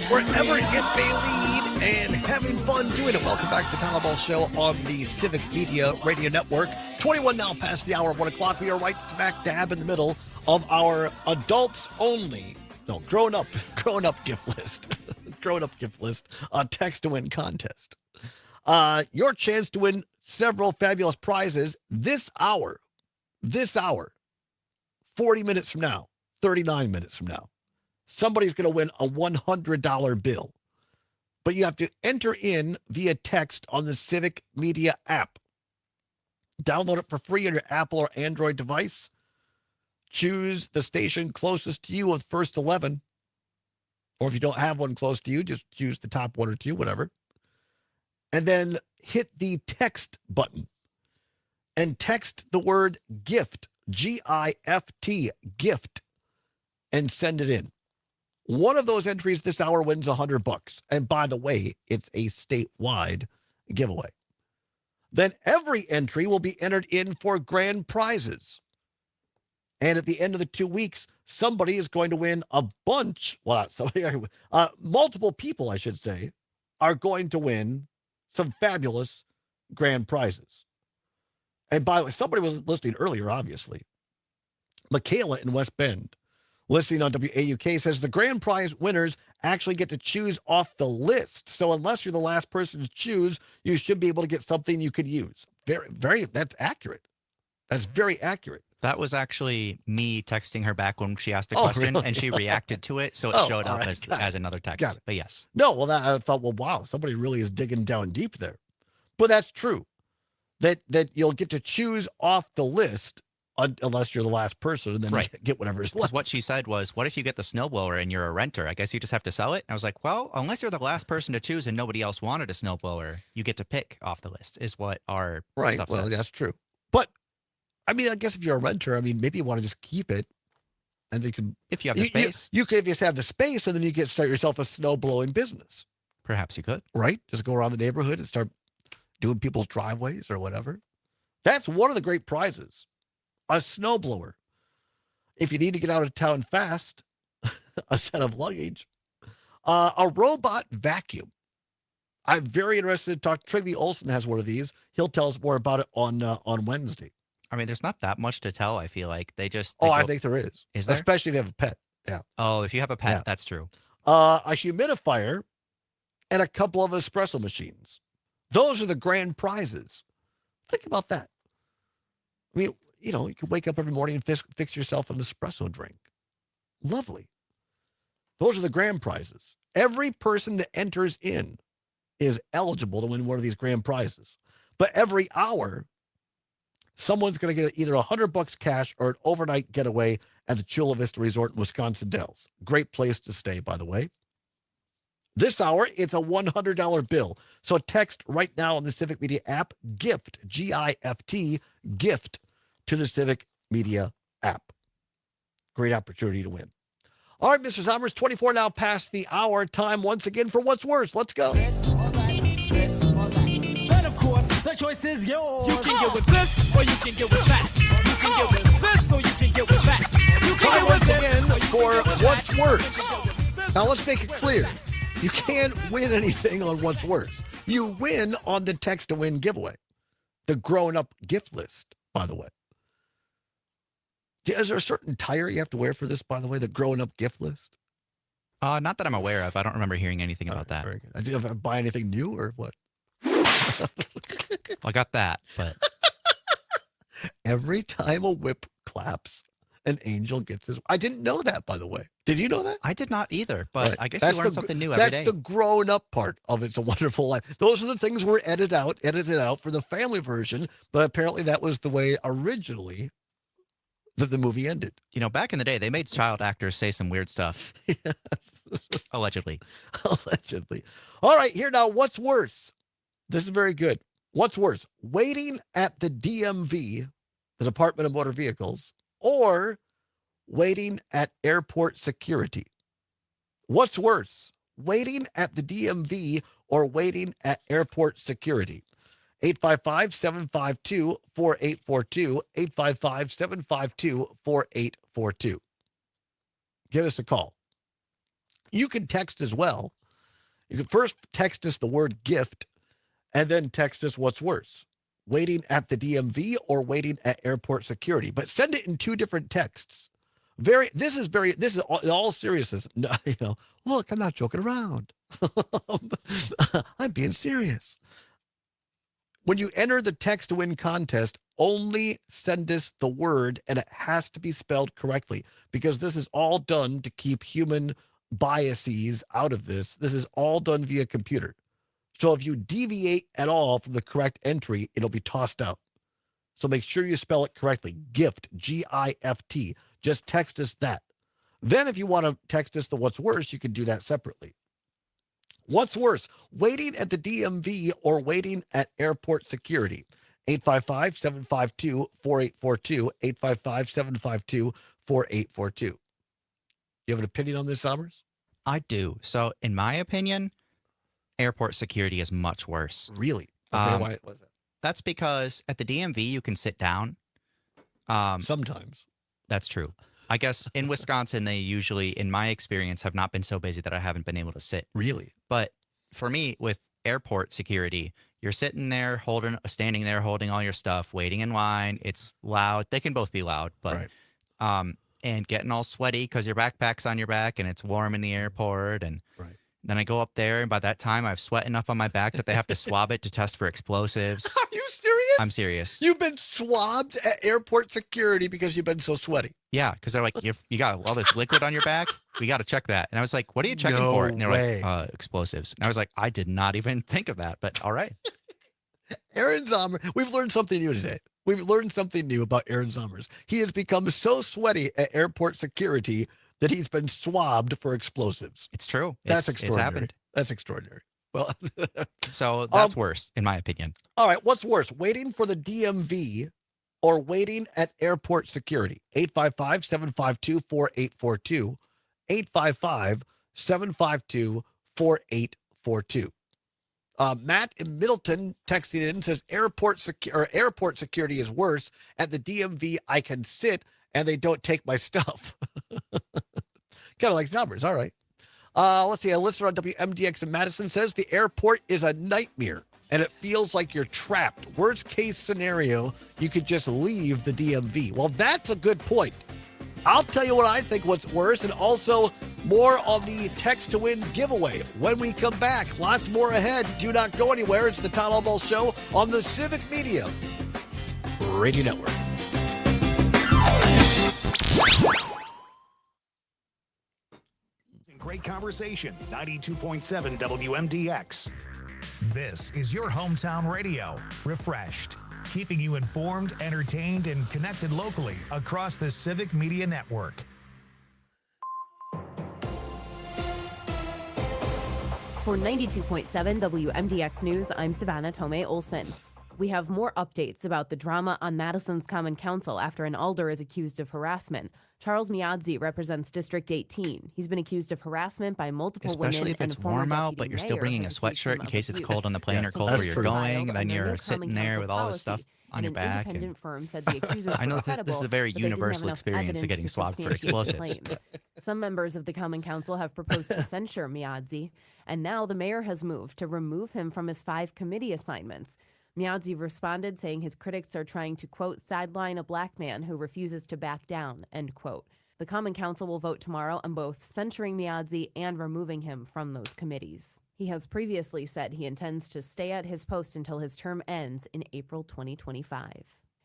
Wherever it may lead, and having fun doing it. Welcome back to the Allbaugh Show on the Civic Media Radio Network. 21 now past the hour of 1 o'clock. We are right smack dab in the middle of our adults only, grown-up gift list. Grown-up gift list, text to win contest. Your chance to win several fabulous prizes this hour, 40 minutes from now, 39 minutes from now. Somebody's going to win a $100 bill. But you have to enter in via text on the Civic Media app. Download it for free on your Apple or Android device. Choose the station closest to you with first 11. Or if you don't have one close to you, just choose the top one or two, whatever. And then hit the text button. And text the word gift, G-I-F-T, gift, and send it in. One of those entries this hour wins $100. And by the way, it's a statewide giveaway. Then every entry will be entered in for grand prizes. And at the end of the 2 weeks, somebody is going to win a bunch. Well, not somebody, multiple people, I should say, are going to win some fabulous grand prizes. And by the way, somebody was listening earlier, obviously. Michaela in West Bend, listening on WAUK, says the grand prize winners actually get to choose off the list. So unless you're the last person to choose, you should be able to get something you could use. That's accurate. That's very accurate. That was actually me texting her back when she asked a question, really? and she reacted to it, so it showed up as another text. Got it. But yes. No, well, I thought, well, wow, somebody really is digging down deep there. But that's true. That you'll get to choose off the list unless you're the last person, and then you get whatever's left. What she said was, what if you get the snowblower and you're a renter? I guess you just have to sell it? I was like, well, unless you're the last person to choose and nobody else wanted a snowblower, you get to pick off the list, is what our stuff says. That's true. But, I mean, I guess if you're a renter, I mean, maybe you want to just keep it, and you can... If you have the space. You could just have the space, and then you could start yourself a snowblowing business. Perhaps you could. Right? Just go around the neighborhood and start doing people's driveways or whatever. That's one of the great prizes. A snowblower. If you need to get out of town fast, a set of luggage. A robot vacuum. I'm very interested to talk. Trigby Olson has one of these. He'll tell us more about it on Wednesday. I mean, there's not that much to tell, I feel like. I think there is. Is there? Especially if you have a pet. Yeah. Oh, if you have a pet, that's true. A humidifier and a couple of espresso machines. Those are the grand prizes. Think about that. I mean, you can wake up every morning and fix yourself an espresso drink. Lovely. Those are the grand prizes. Every person that enters in is eligible to win one of these grand prizes. But every hour, someone's going to get either $100 cash or an overnight getaway at the Chula Vista Resort in Wisconsin Dells. Great place to stay, by the way. This hour, it's a $100 bill. So text right now on the Civic Media app, GIFT, G-I-F-T, GIFT to the Civic Media app. Great opportunity to win. All right, Mr. Sommers, 24 now past the hour. Time once again for What's Worse. Let's go. This or that. Then, of course, the choice is yours. You can get with this or you can get with that. You can get with this or you can get with that. You can Time get once with this again or you for can get with What's that. Worse. Now, let's make it clear. You can't win anything on What's Worse. You win on the Text to Win giveaway. The grown-up gift list, by the way. Is there a certain tire you have to wear for this, by the way, the grown-up gift list? Not that I'm aware of. I don't remember hearing anything about that. Very good. I didn't buy anything new or what? I got that, but Every time a whip claps, an angel gets his. I didn't know that, by the way. Did you know that? I did not either. But Right. I guess That's you learn the- something new every day. That's the grown-up part of It's a Wonderful Life. Those are the things were edited out for the family version, but apparently that was the way originally that the movie ended. You know, back in the day, they made child actors say some weird stuff. Allegedly. Allegedly. All right, here now, what's worse? This is very good. What's worse? Waiting at the DMV, the Department of Motor Vehicles, or waiting at airport security? What's worse? Waiting at the DMV or waiting at airport security? 855-752-4842, 855-752-4842. Give us a call. You can text as well. You can first text us the word gift and then text us what's worse, waiting at the DMV or waiting at airport security. But send it in two different texts. This is all seriousness. No, look, I'm not joking around. I'm being serious. When you enter the text to win contest, only send us the word, and it has to be spelled correctly because this is all done to keep human biases out of this. This is all done via computer. So if you deviate at all from the correct entry, it'll be tossed out. So make sure you spell it correctly. GIFT, G-I-F-T. Just text us that. Then if you want to text us the what's worse, you can do that separately. What's worse, waiting at the DMV or waiting at airport security? 855-752-4842, 855-752-4842. You have an opinion on this, Sommers? I do. So, in my opinion, airport security is much worse. Really? Okay, why was that? That's because at the DMV, you can sit down. Sometimes. That's true. I guess in Wisconsin, they usually, in my experience, have not been so busy that I haven't been able to sit. Really? But for me, with airport security, you're sitting there, standing there, holding all your stuff, waiting in line. It's loud. They can both be loud, but and getting all sweaty because your backpack's on your back and it's warm in the airport. And then I go up there, and by that time, I have sweat enough on my back that they have to swab it to test for explosives. Are you serious? I'm serious. You've been swabbed at airport security because you've been so sweaty. Yeah, because they're like, you got all this liquid on your back. We got to check that. And I was like, what are you checking No for? And they're way. like, explosives. And I was like, I did not even think of that, but all right. Aaron Sommer, we've learned something new today. We've learned something new about Aaron Sommers. He has become so sweaty at airport security that he's been swabbed for explosives. It's true. That's It's extraordinary. happened. That's extraordinary. Well, so that's worse, in my opinion. All right, what's worse, waiting for the DMV or waiting at airport security? 855-752-4842, 855-752-4842. Matt in Middleton texting in says airport security is worse. At the DMV, I can sit and they don't take my stuff. Kind of like numbers. All right. Let's see. A listener on WMDX in Madison says the airport is a nightmare and it feels like you're trapped. Worst case scenario, you could just leave the DMV. Well, that's a good point. I'll tell you what I think what's worse, and also more on the text to win giveaway when we come back. Lots more ahead. Do not go anywhere. It's the Todd Allbaugh Show on the Civic Media Radio Network. Great conversation. 92.7 WMDX. This is your hometown radio. Refreshed. keeping you informed, entertained, and connected locally across the Civic Media Network. For 92.7 WMDX News, I'm Savannah Tomei Olson. We have more updates about the drama on Madison's Common Council after an alder is accused of harassment. Charles Miadzi represents District 18. He's been accused of harassment by multiple women. Especially if and it's a former warm out, deputy but you're still mayor bringing a has accused him sweatshirt in of case it's abuse. cold on the plane or cold that's where you're true. going, and then And their you're new sitting Common there Council with all this stuff policy. on your An back. independent And firm said the accusers I know were this is credible, a very but they didn't have universal enough experience of evidence getting to swabbed for substantiate the explosives. claims. Some members of the Common Council have proposed to censure Miadzi, and now the mayor has moved to remove him from his 5 committee assignments. Miadzi responded, saying his critics are trying to, quote, sideline a black man who refuses to back down, end quote. The Common Council will vote tomorrow on both censuring Miadzi and removing him from those committees. He has previously said he intends to stay at his post until his term ends in April 2025.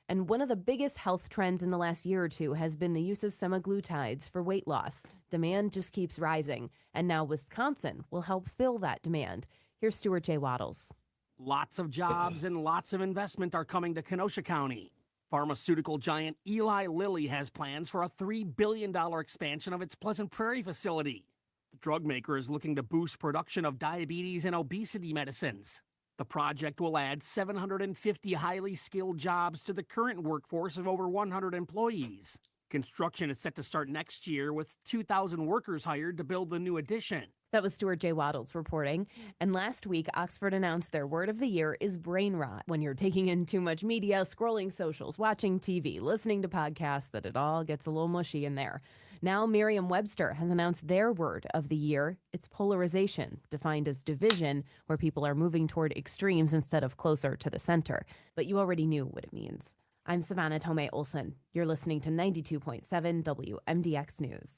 And one of the biggest health trends in the last year or two has been the use of semaglutides for weight loss. Demand just keeps rising, and now Wisconsin will help fill that demand. Here's Stuart J. Waddles. Lots of jobs and lots of investment are coming to Kenosha County. Pharmaceutical giant Eli Lilly has plans for a $3 billion expansion of its Pleasant Prairie facility. The drug maker is looking to boost production of diabetes and obesity medicines. The project will add 750 highly skilled jobs to the current workforce of over 100 employees. Construction is set to start next year with 2,000 workers hired to build the new addition. That was Stuart J. Waddles reporting. And last week, Oxford announced their word of the year is brain rot. When you're taking in too much media, scrolling socials, watching TV, listening to podcasts, that it all gets a little mushy in there. Now, Merriam-Webster has announced their word of the year. It's polarization, defined as division, where people are moving toward extremes instead of closer to the center. But you already knew what it means. I'm Savannah Tomei Olson. You're listening to 92.7 WMDX News.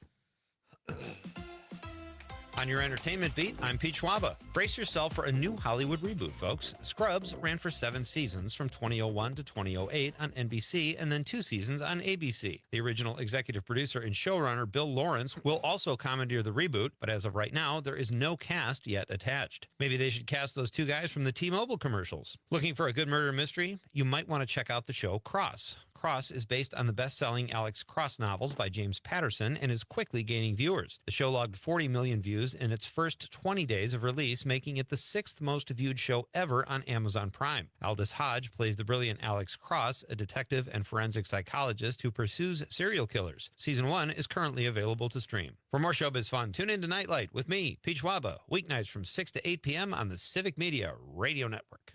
On your entertainment beat, I'm Pete Schwaba. Brace yourself for a new Hollywood reboot, folks. Scrubs ran for 7 seasons from 2001 to 2008 on NBC and then 2 seasons on ABC. The original executive producer and showrunner Bill Lawrence will also commandeer the reboot, but as of right now, there is no cast yet attached. Maybe they should cast those 2 guys from the T-Mobile commercials. Looking for a good murder mystery? You might want to check out the show Cross. Cross is based on the best-selling Alex Cross novels by James Patterson and is quickly gaining viewers. The show logged 40 million views in its first 20 days of release, making it the 6th most viewed show ever on Amazon Prime. Aldous Hodge plays the brilliant Alex Cross, a detective and forensic psychologist who pursues serial killers. Season 1 is currently available to stream. For more showbiz fun, tune in to Nightlight with me, Pete Schwaba, weeknights from 6 to 8 p.m. on the Civic Media Radio Network.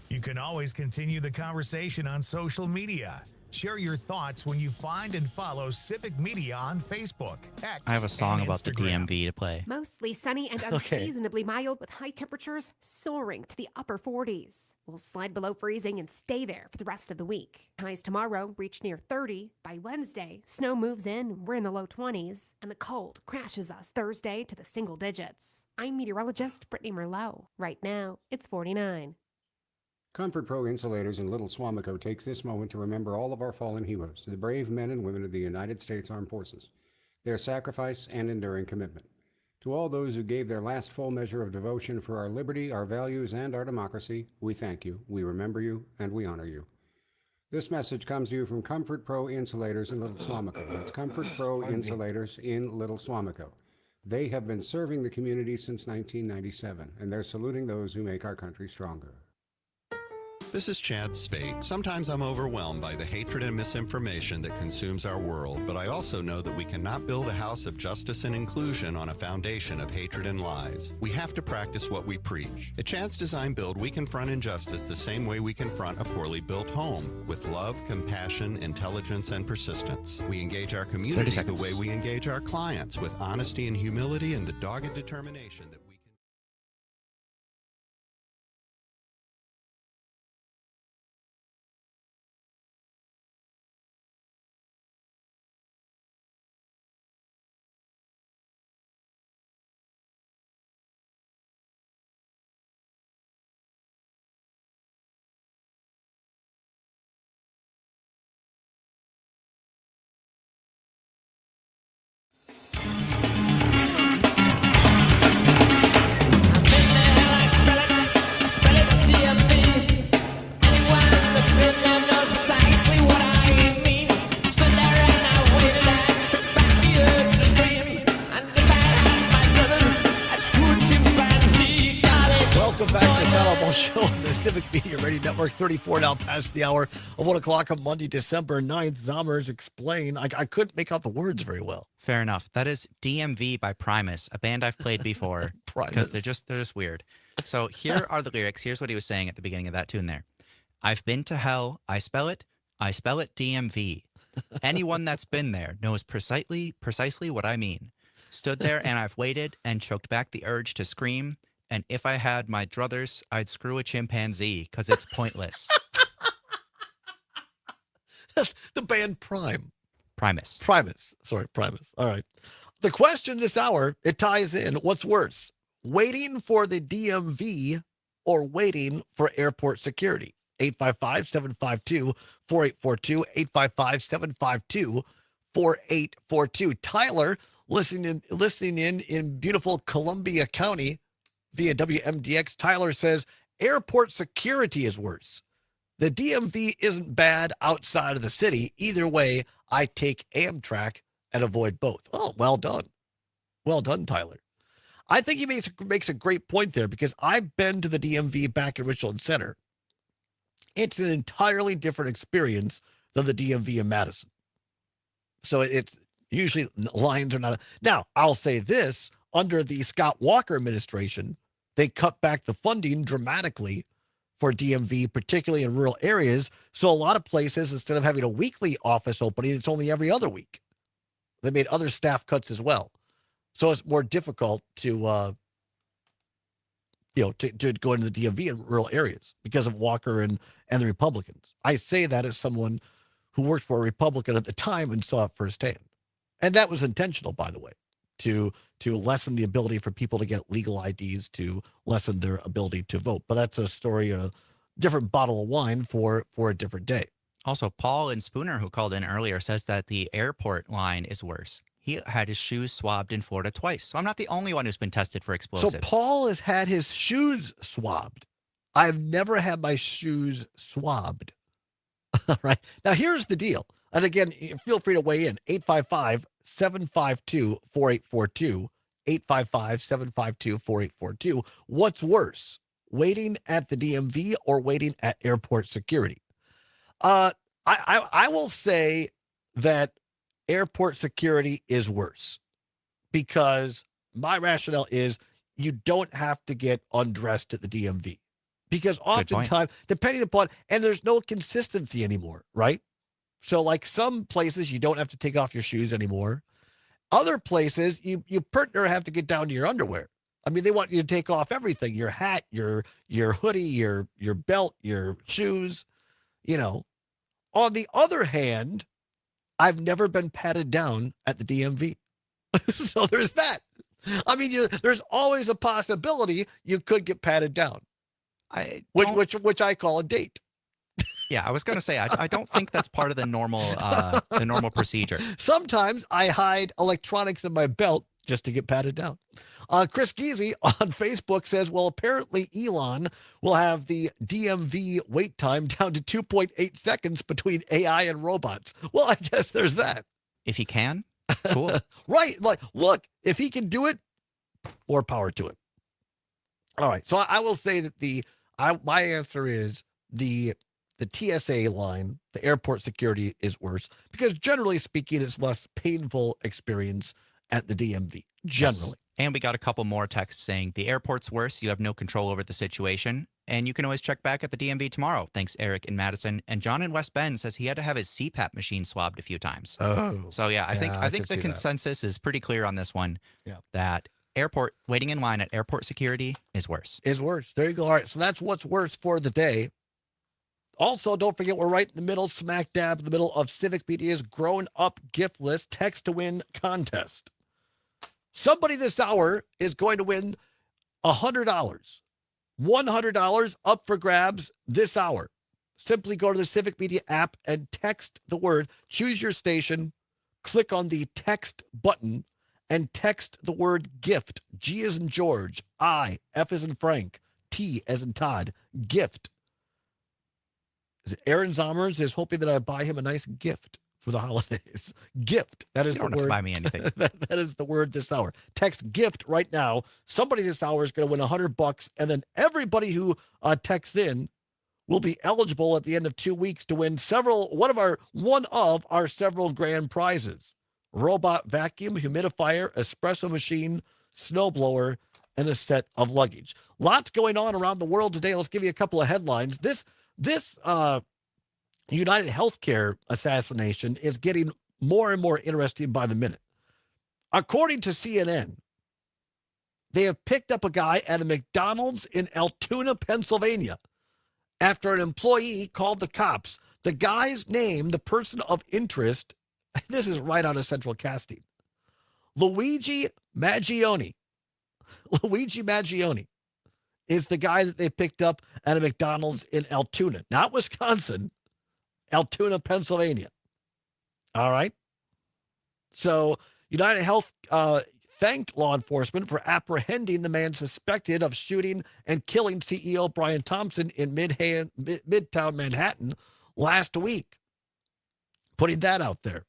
You can always continue the conversation on social media. Share your thoughts when you find and follow Civic Media on Facebook, X, I have a song and about the Instagram. DMV to play. Mostly sunny and Okay. unseasonably mild with high temperatures soaring to the upper 40s. We'll slide below freezing and stay there for the rest of the week. Highs tomorrow reach near 30. By Wednesday, snow moves in, we're in the low 20s, and the cold crashes us Thursday to the single digits. I'm meteorologist Brittany Merlot. Right now, it's 49. Comfort Pro Insulators in Little Swamico takes this moment to remember all of our fallen heroes, the brave men and women of the United States Armed Forces, their sacrifice and enduring commitment. To all those who gave their last full measure of devotion for our liberty, our values, and our democracy, we thank you, we remember you, and we honor you. This message comes to you from Comfort Pro Insulators in Little Swamico. That's Comfort Pro Insulators in Little Swamico. They have been serving the community since 1997, and they're saluting those who make our country stronger. This is Chad Spate. Sometimes I'm overwhelmed by the hatred and misinformation that consumes our world, but I also know that we cannot build a house of justice and inclusion on a foundation of hatred and lies. We have to practice what we preach. At Chad's Design Build, we confront injustice the same way we confront a poorly built home, with love, compassion, intelligence, and persistence. We engage our community the way we engage our clients, with honesty and humility and the dogged determination that we Radio Network, 34 now past the hour of 1 o'clock on Monday, December 9th. Zommers Explain. I couldn't make out the words very well. Fair enough. That is DMV by Primus, a band I've played before. Because they're just weird. So here are the lyrics. Here's what he was saying at the beginning of that tune there. I've been to hell. I spell it DMV. Anyone that's been there knows precisely what I mean. Stood there and I've waited and choked back the urge to scream. And if I had my druthers, I'd screw a chimpanzee because it's pointless. The band Primus. Sorry, Primus. All right. The question this hour, it ties in. What's worse, waiting for the DMV or waiting for airport security? 855-752-4842, 855-752-4842. Tyler, listening in beautiful Columbia County via WMDX. Tyler says airport security is worse. The DMV isn't bad outside of the city. Either way, I take Amtrak and avoid both. Oh, well done. Well done, Tyler. I think he makes a great point there because I've been to the DMV back in Richland Center. It's an entirely different experience than the DMV in Madison. So it's usually lines are not. Now, I'll say this, under the Scott Walker administration, they cut back the funding dramatically for DMV, particularly in rural areas. So a lot of places, instead of having a weekly office opening, it's only every other week. They made other staff cuts as well. So it's more difficult to go into the DMV in rural areas because of Walker and the Republicans. I say that as someone who worked for a Republican at the time and saw it firsthand. And that was intentional, by the way, to lessen the ability for people to get legal IDs, to lessen their ability to vote. But that's a story, a different bottle of wine for a different day. Also, Paul and Spooner, who called in earlier, says that the airport line is worse. He had his shoes swabbed in Florida twice. So I'm not the only one who's been tested for explosives. So Paul has had his shoes swabbed. I've never had my shoes swabbed. All right. Now, here's the deal. And again, feel free to weigh in. 855-752-4842. 855-752-4842. What's worse, waiting at the DMV or waiting at airport security? I will say that airport security is worse because my rationale is you don't have to get undressed at the DMV because oftentimes, depending upon, and there's no consistency anymore, right? So like some places you don't have to take off your shoes anymore. Other places you partner have to get down to your underwear. I mean, they want you to take off everything, your hat, your hoodie, your belt, your shoes, On the other hand, I've never been patted down at the DMV. So there's that. I mean, there's always a possibility you could get patted down. Which I call a date. Yeah, I was going to say, I don't think that's part of the normal procedure. Sometimes I hide electronics in my belt just to get patted down. Chris Geezy on Facebook says, well, apparently Elon will have the DMV wait time down to 2.8 seconds between AI and robots. Well, I guess there's that. If he can, cool. Right. Like, look, if he can do it, more power to it. All right. So I will say that my answer is the TSA line, the airport security is worse because generally speaking, it's less painful experience at the DMV, generally. Yes. And we got a couple more texts saying the airport's worse. You have no control over the situation. And you can always check back at the DMV tomorrow. Thanks, Eric in Madison. And John in West Bend says he had to have his CPAP machine swabbed a few times. Oh. So, yeah, I think the consensus is pretty clear on this one. Yeah. That waiting in line at airport security is worse. Is worse. There you go. All right. So that's what's worse for the day. Also, don't forget, we're right in the middle, smack dab in the middle of Civic Media's Grown Up Gift List Text to Win contest. Somebody this hour is going to win $100. $100 up for grabs this hour. Simply go to the Civic Media app and text the word, choose your station, click on the text button, and text the word gift. G as in George, I, F as in Frank, T as in Todd, gift. Aaron Zommers is hoping that I buy him a nice gift for the holidays. Gift. That is the word. You don't have to buy me anything. that is the word this hour. Text gift right now. Somebody this hour is going to win $100, and then everybody who texts in will be eligible at the end of 2 weeks to win one of our several grand prizes: robot vacuum, humidifier, espresso machine, snowblower, and a set of luggage. Lots going on around the world today. Let's give you a couple of headlines. This United Healthcare assassination is getting more and more interesting by the minute. According to CNN, they have picked up a guy at a McDonald's in Altoona, Pennsylvania, after an employee called the cops. The guy's name, the person of interest, this is right out of Central Casting, Luigi Maggioni. Luigi Maggioni is the guy that they picked up at a McDonald's in Altoona, not Wisconsin, Altoona, Pennsylvania. All right. So United Health thanked law enforcement for apprehending the man suspected of shooting and killing CEO Brian Thompson in Midtown Manhattan last week. Putting that out there.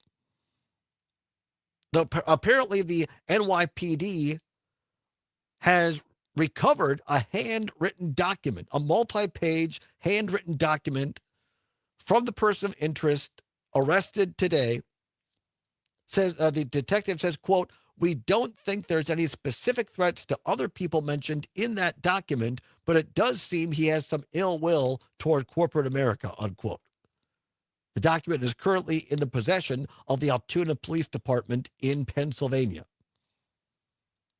Apparently, the NYPD has recovered a handwritten document, a multi-page handwritten document from the person of interest arrested today. Says the detective says, quote, "We don't think there's any specific threats to other people mentioned in that document, but it does seem he has some ill will toward corporate America," unquote. The document is currently in the possession of the Altoona Police Department in Pennsylvania.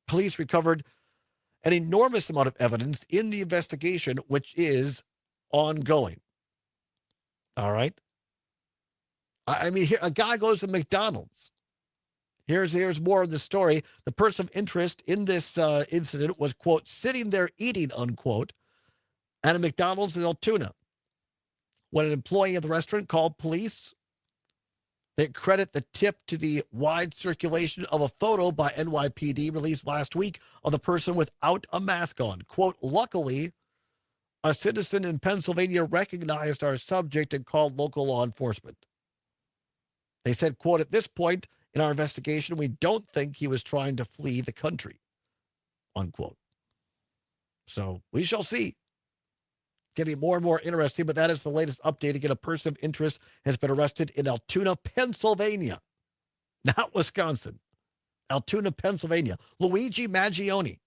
Police recovered an enormous amount of evidence in the investigation, which is ongoing. All right. I mean, here, a guy goes to McDonald's. Here's more of the story. The person of interest in this incident was, quote, sitting there eating, unquote, at a McDonald's in Altoona. When an employee of the restaurant called police, they credit the tip to the wide circulation of a photo by NYPD released last week of the person without a mask on. Quote, "Luckily, a citizen in Pennsylvania recognized our subject and called local law enforcement." They said, quote, "At this point in our investigation, we don't think he was trying to flee the country," unquote. So we shall see. Getting more and more interesting, but that is the latest update. Again, a person of interest has been arrested in Altoona, Pennsylvania, not Wisconsin. Altoona, Pennsylvania. Luigi Maggioni,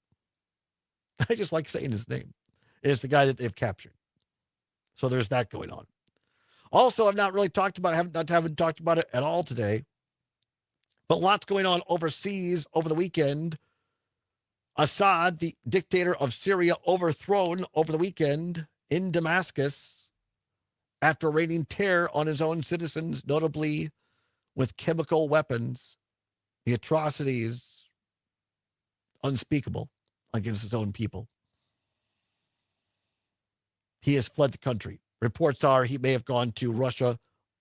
I just like saying his name, is the guy that they've captured. So there's that going on. Also, I've not really talked about it, haven't talked about it at all today, but lots going on overseas over the weekend. Assad, the dictator of Syria, overthrown over the weekend in Damascus after raining terror on his own citizens, notably with chemical weapons. The atrocities unspeakable against his own people. He has fled the country. Reports are he may have gone to Russia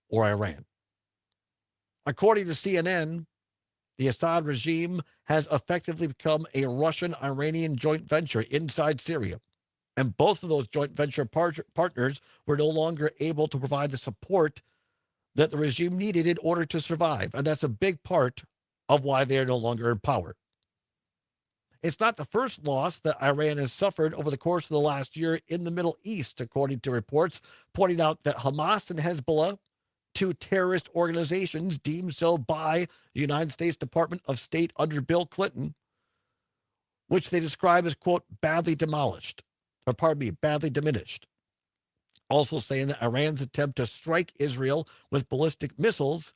or Iran. According to CNN, the Assad regime has effectively become a Russian-Iranian joint venture inside Syria. And both of those joint venture partners were no longer able to provide the support that the regime needed in order to survive. And that's a big part of why they are no longer in power. It's not the first loss that Iran has suffered over the course of the last year in the Middle East, according to reports pointing out that Hamas and Hezbollah, two terrorist organizations deemed so by the United States Department of State under Bill Clinton, which they describe as, quote, badly diminished. Also saying that Iran's attempt to strike Israel with ballistic missiles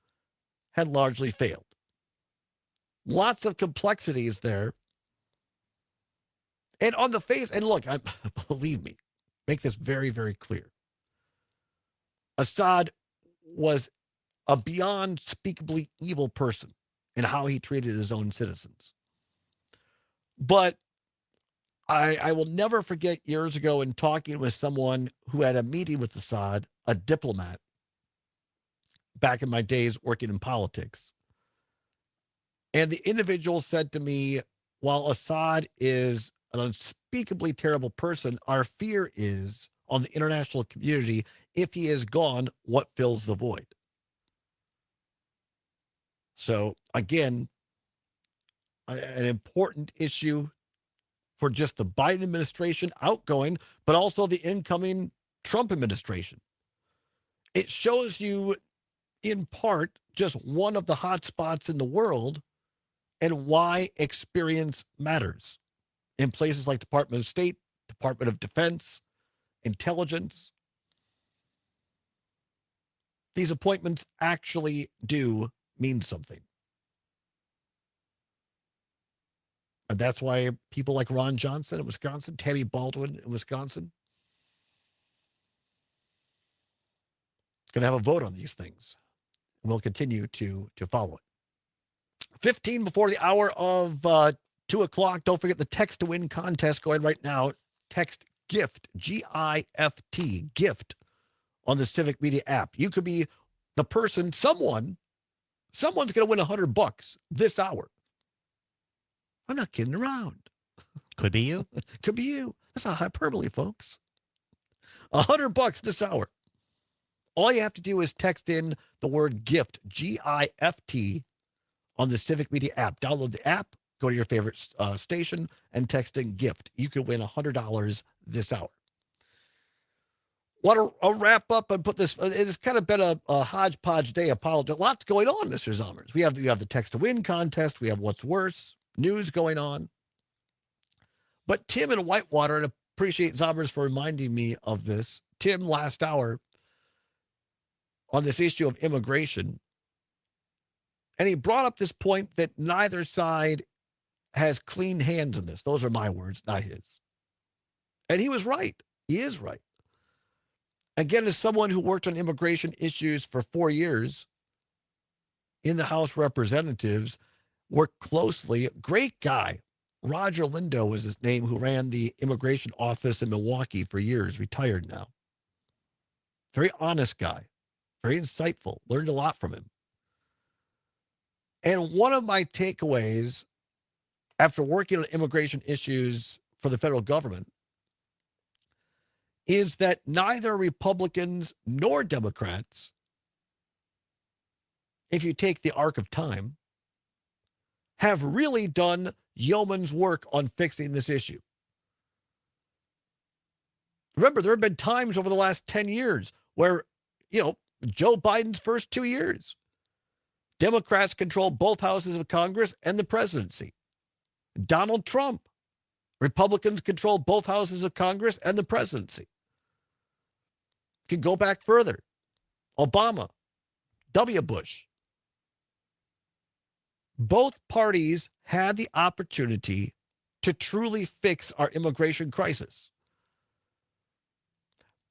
had largely failed. Lots of complexities there. And on the face, and look, believe me, make this very, very clear. Assad was a beyond speakably evil person in how he treated his own citizens. But I will never forget years ago in talking with someone who had a meeting with Assad, a diplomat, back in my days working in politics. And the individual said to me, while Assad is an unspeakably terrible person, our fear is on the international community, if he is gone, what fills the void? So again, an important issue for just the Biden administration outgoing, but also the incoming Trump administration. It shows you, in part, just one of the hot spots in the world and why experience matters in places like Department of State, Department of Defense, intelligence. These appointments actually do mean something. And that's why people like Ron Johnson in Wisconsin, Tammy Baldwin in Wisconsin, is going to have a vote on these things. And we'll continue to follow it. 15 before the hour of 2 o'clock. Don't forget the text to win contest going right now. Text GIFT, G-I-F-T, GIFT on the Civic Media app. You could be the person, someone's going to win $100 this hour. I'm not kidding around. Could be you. Could be you. That's not hyperbole, folks. $100 this hour. All you have to do is text in the word GIFT, G-I-F-T, on the Civic Media app. Download the app, go to your favorite station, and text in GIFT. You could win $100 this hour. Want to wrap up and put this, it's kind of been a hodgepodge day. Apologize. Lots going on, Mr. Zommers. We have the text to win contest. We have what's worse, news going on. But Tim in Whitewater, and appreciate Zommers for reminding me of this. Tim, last hour, on this issue of immigration, and he brought up this point that neither side has clean hands in this. Those are my words, not his. And he was right. He is right. Again, as someone who worked on immigration issues for 4 years in the House of Representatives, worked closely, great guy. Roger Lindo was his name, who ran the immigration office in Milwaukee for years, retired now. Very honest guy, very insightful, learned a lot from him. And one of my takeaways after working on immigration issues for the federal government is that neither Republicans nor Democrats, if you take the arc of time, have really done yeoman's work on fixing this issue. Remember, there have been times over the last 10 years where, Joe Biden's first 2 years, Democrats control both houses of Congress and the presidency. Donald Trump, Republicans control both houses of Congress and the presidency. You can go back further. Obama, W. Bush. Both parties had the opportunity to truly fix our immigration crisis.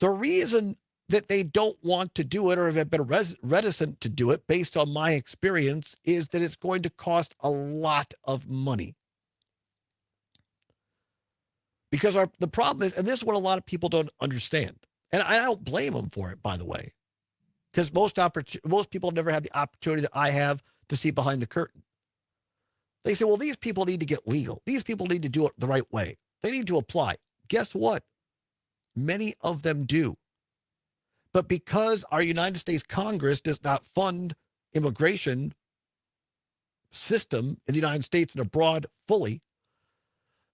The reason that they don't want to do it or have been reticent to do it, based on my experience, is that it's going to cost a lot of money. Because the problem is, and this is what a lot of people don't understand, and I don't blame them for it, by the way, because most people have never had the opportunity that I have to see behind the curtain. They say, well, these people need to get legal. These people need to do it the right way. They need to apply. Guess what? Many of them do. But because our United States Congress does not fund immigration system in the United States and abroad fully,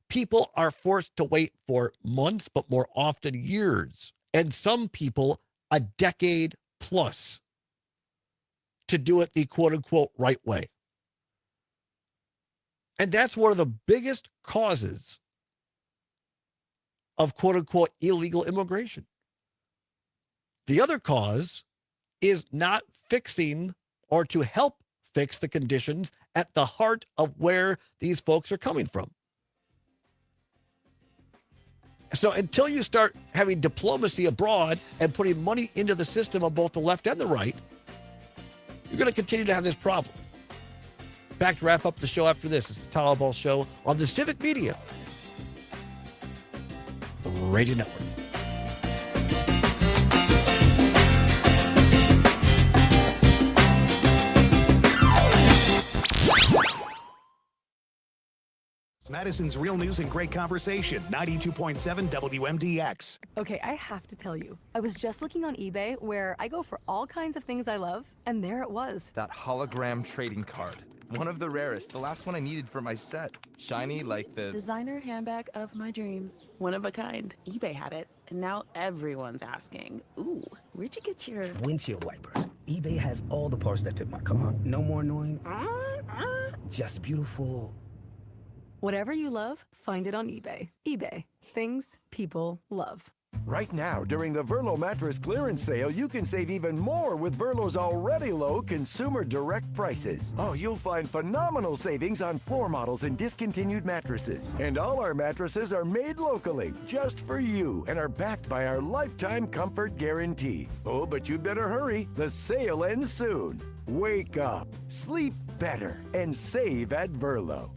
people are forced to wait for months, but more often years, and some people a decade plus, to do it the quote-unquote right way. And that's one of the biggest causes of quote-unquote illegal immigration. The other cause is not fixing or to help fix the conditions at the heart of where these folks are coming from. So until you start having diplomacy abroad and putting money into the system of both the left and the right, you're going to continue to have this problem. Back to wrap up the show after this. It's the Todd Allbaugh Show on the Civic Media Radio Network. Madison's Real News and Great Conversation, 92.7 WMDX. Okay, I have to tell you, I was just looking on eBay where I go for all kinds of things I love, and there it was. That hologram trading card. One of the rarest, the last one I needed for my set. Shiny like the designer handbag of my dreams. One of a kind. eBay had it. and now everyone's asking, ooh, where'd you get your... Windshield wipers. eBay has all the parts that fit my car. No more annoying, just beautiful. Whatever you love, find it on eBay. eBay. Things people love. Right now, during the Verlo mattress clearance sale, you can save even more with Verlo's already low consumer direct prices. Oh, you'll find phenomenal savings on floor models and discontinued mattresses. And all our mattresses are made locally, just for you, and are backed by our lifetime comfort guarantee. Oh, but you'd better hurry. The sale ends soon. Wake up, sleep better, and save at Verlo.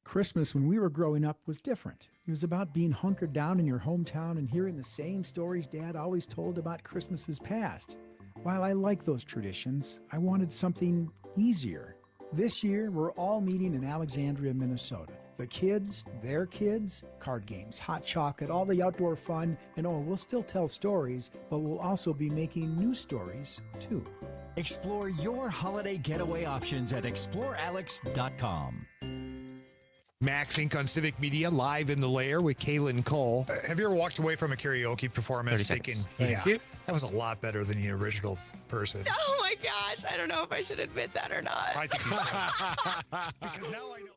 Christmas when we were growing up was different. It was about being hunkered down in your hometown and hearing the same stories Dad always told about Christmases past. While I like those traditions, I wanted something easier. This year, we're all meeting in Alexandria, Minnesota. The kids, their kids, card games, hot chocolate, all the outdoor fun, and we'll still tell stories, but we'll also be making new stories, too. Explore your holiday getaway options at explorealex.com. Max Inc. on Civic Media, live in the lair with Kaylin Cole. Have you ever walked away from a karaoke performance thinking, Thank you. that was a lot better than the original person? Oh my gosh, I don't know if I should admit that or not. I think you should. Because now I know.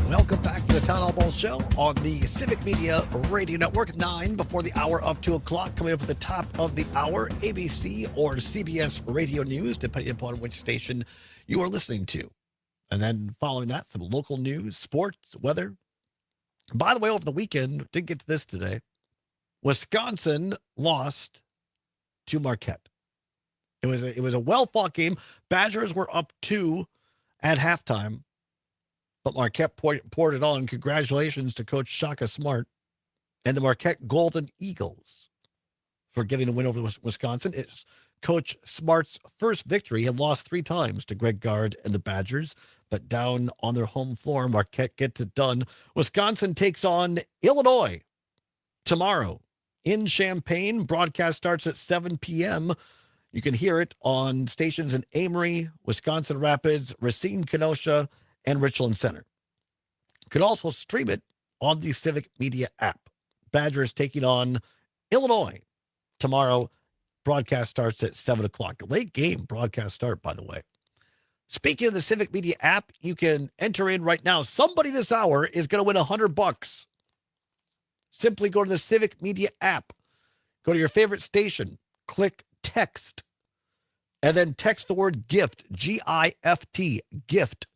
Welcome back to the Town Hall Bowl Show on the Civic Media Radio Network. 9 before the hour of 2 o'clock. Coming up at the top of the hour, ABC or CBS Radio News, depending upon which station you are listening to. And then following that, some local news, sports, weather. By the way, over the weekend, didn't get to this today, Wisconsin lost to Marquette. It was a well-fought game. Badgers were up 2 at halftime. But Marquette poured it on. Congratulations to Coach Shaka Smart and the Marquette Golden Eagles for getting the win over Wisconsin. It's Coach Smart's first victory. He had lost 3 times to Greg Gard and the Badgers, but down on their home floor, Marquette gets it done. Wisconsin takes on Illinois tomorrow in Champaign. Broadcast starts at 7 p.m. You can hear it on stations in Amory, Wisconsin Rapids, Racine, Kenosha, and Richland Center. You can also stream it on the Civic Media app. Badgers taking on Illinois tomorrow. Broadcast starts at 7 o'clock. Late game broadcast start, by the way. Speaking of the Civic Media app, you can enter in right now. Somebody this hour is going to win $100. Simply go to the Civic Media app. Go to your favorite station. Click text. And then text the word gift. G-I-F-T. Gift.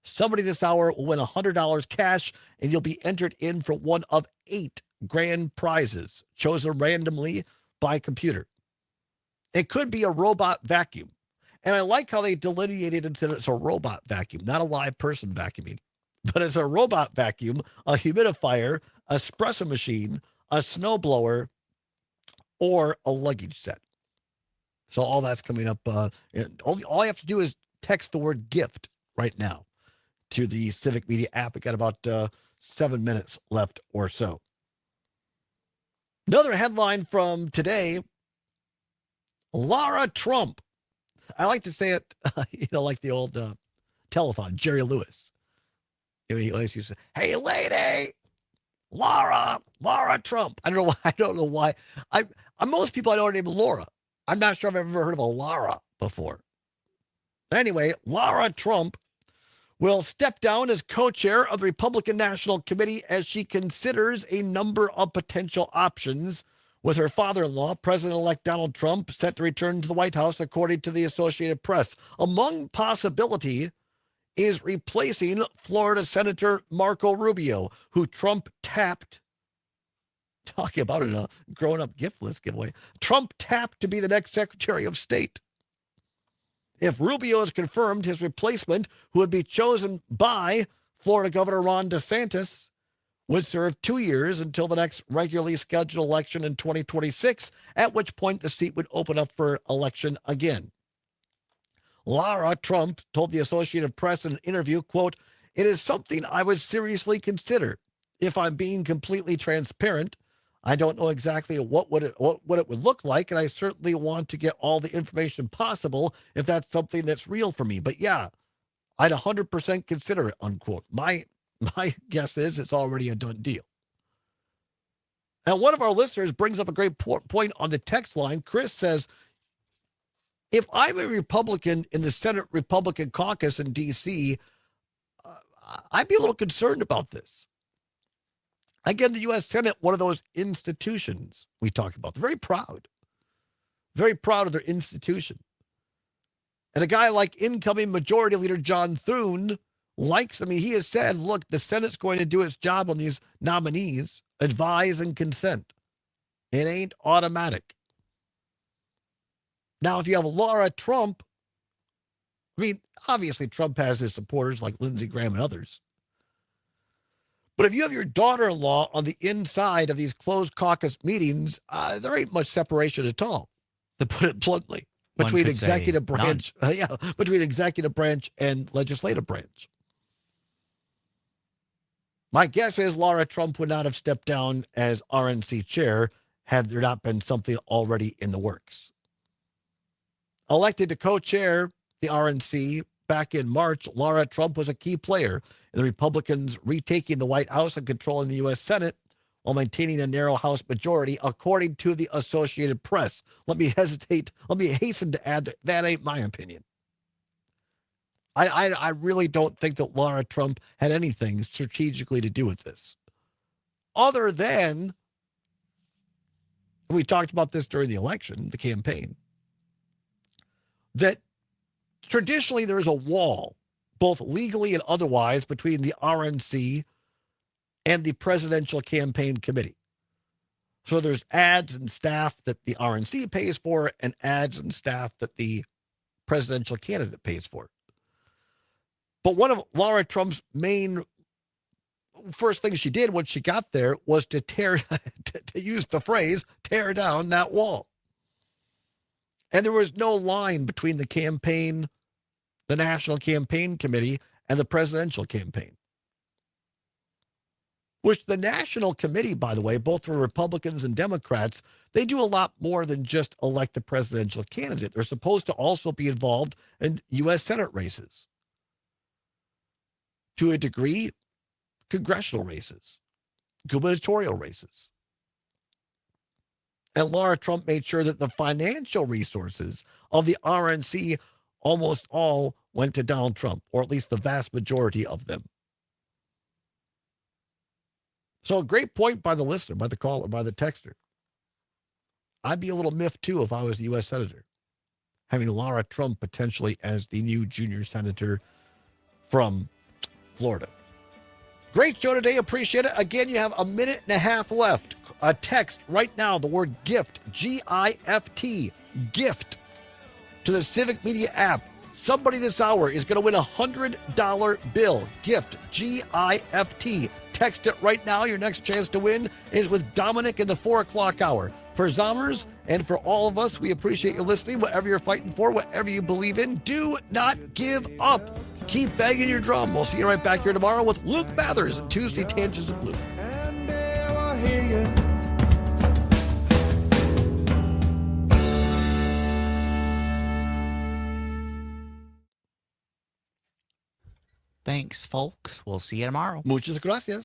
Somebody this hour will win $100 cash, and you'll be entered in for one of 8 grand prizes chosen randomly by computer. It could be a robot vacuum. And I like how they delineated it that it's a robot vacuum, not a live person vacuuming. But it's a robot vacuum, a humidifier, a espresso machine, a snowblower, or a luggage set. So all that's coming up. All you have to do is text the word gift right now to the Civic Media app. We got about 7 minutes left or so. Another headline from today, Lara Trump. I like to say it, like the old telethon, Jerry Lewis. He always used to say, "Hey, lady, Lara Trump." I don't know why. Most people I know are named Laura. I'm not sure if I've ever heard of a Lara before. Anyway, Lara Trump will step down as co-chair of the Republican National Committee as she considers a number of potential options, with her father-in-law, President-elect Donald Trump, set to return to the White House, according to the Associated Press. Among possibility is replacing Florida Senator Marco Rubio, who Trump tapped, talking about a grown-up gift list giveaway, Trump tapped to be the next Secretary of State. If Rubio is confirmed, his replacement, who would be chosen by Florida Governor Ron DeSantis would serve 2 years until the next regularly scheduled election in 2026, at which point the seat would open up for election again. Lara Trump told the Associated Press in an interview, quote, "It is something I would seriously consider. If I'm being completely transparent, I don't know exactly what it would look like, and I certainly want to get all the information possible if that's something that's real for me. But yeah, I'd 100% consider it," unquote. My guess is it's already a done deal. And one of our listeners brings up a great point on the text line. Chris says, if I'm a Republican in the Senate Republican caucus in D.C., I'd be a little concerned about this. Again, the U.S. Senate, one of those institutions we talk about. They're very proud of their institution. And a guy like incoming Majority Leader John Thune he has said, look, the Senate's going to do its job on these nominees, advise and consent. It ain't automatic. Now, if you have Lara Trump, obviously Trump has his supporters like Lindsey Graham and others. But if you have your daughter-in-law on the inside of these closed caucus meetings, there ain't much separation at all, to put it bluntly, between executive branch, between executive branch and legislative branch. My guess is Lara Trump would not have stepped down as RNC chair had there not been something already in the works. Elected to co-chair the RNC back in March, Lara Trump was a key player in the Republicans retaking the White House and controlling the U.S. Senate while maintaining a narrow House majority, according to the Associated Press. Let me hasten to add that ain't my opinion. I really don't think that Lara Trump had anything strategically to do with this. Other than, we talked about this during the election, the campaign, that traditionally there is a wall, both legally and otherwise, between the RNC and the Presidential Campaign Committee. So there's ads and staff that the RNC pays for and ads and staff that the presidential candidate pays for. But one of Lara Trump's main first things she did when she got there was to to use the phrase, tear down that wall. And there was no line between the campaign, the National Campaign Committee, and the presidential campaign. Which the National Committee, by the way, both for Republicans and Democrats, they do a lot more than just elect the presidential candidate. They're supposed to also be involved in U.S. Senate races. To a degree, congressional races, gubernatorial races. And Lara Trump made sure that the financial resources of the RNC almost all went to Donald Trump, or at least the vast majority of them. So a great point by the listener, by the caller, by the texter. I'd be a little miffed, too, if I was a U.S. Senator, having Lara Trump potentially as the new junior senator from Florida. Great show today. Appreciate it. Again, you have a minute and a half left. A text right now, the word GIFT, G-I-F-T, GIFT, to the Civic Media app. Somebody this hour is going to win a $100 bill. GIFT, G-I-F-T. Text it right now. Your next chance to win is with Dominic in the 4 o'clock hour. For Zommers and for all of us, we appreciate you listening. Whatever you're fighting for, whatever you believe in, do not give up. Keep banging your drum. We'll see you right back here tomorrow with Luke Mathers and Tuesday Tangents of Blue. Thanks, folks. We'll see you tomorrow. Muchas gracias.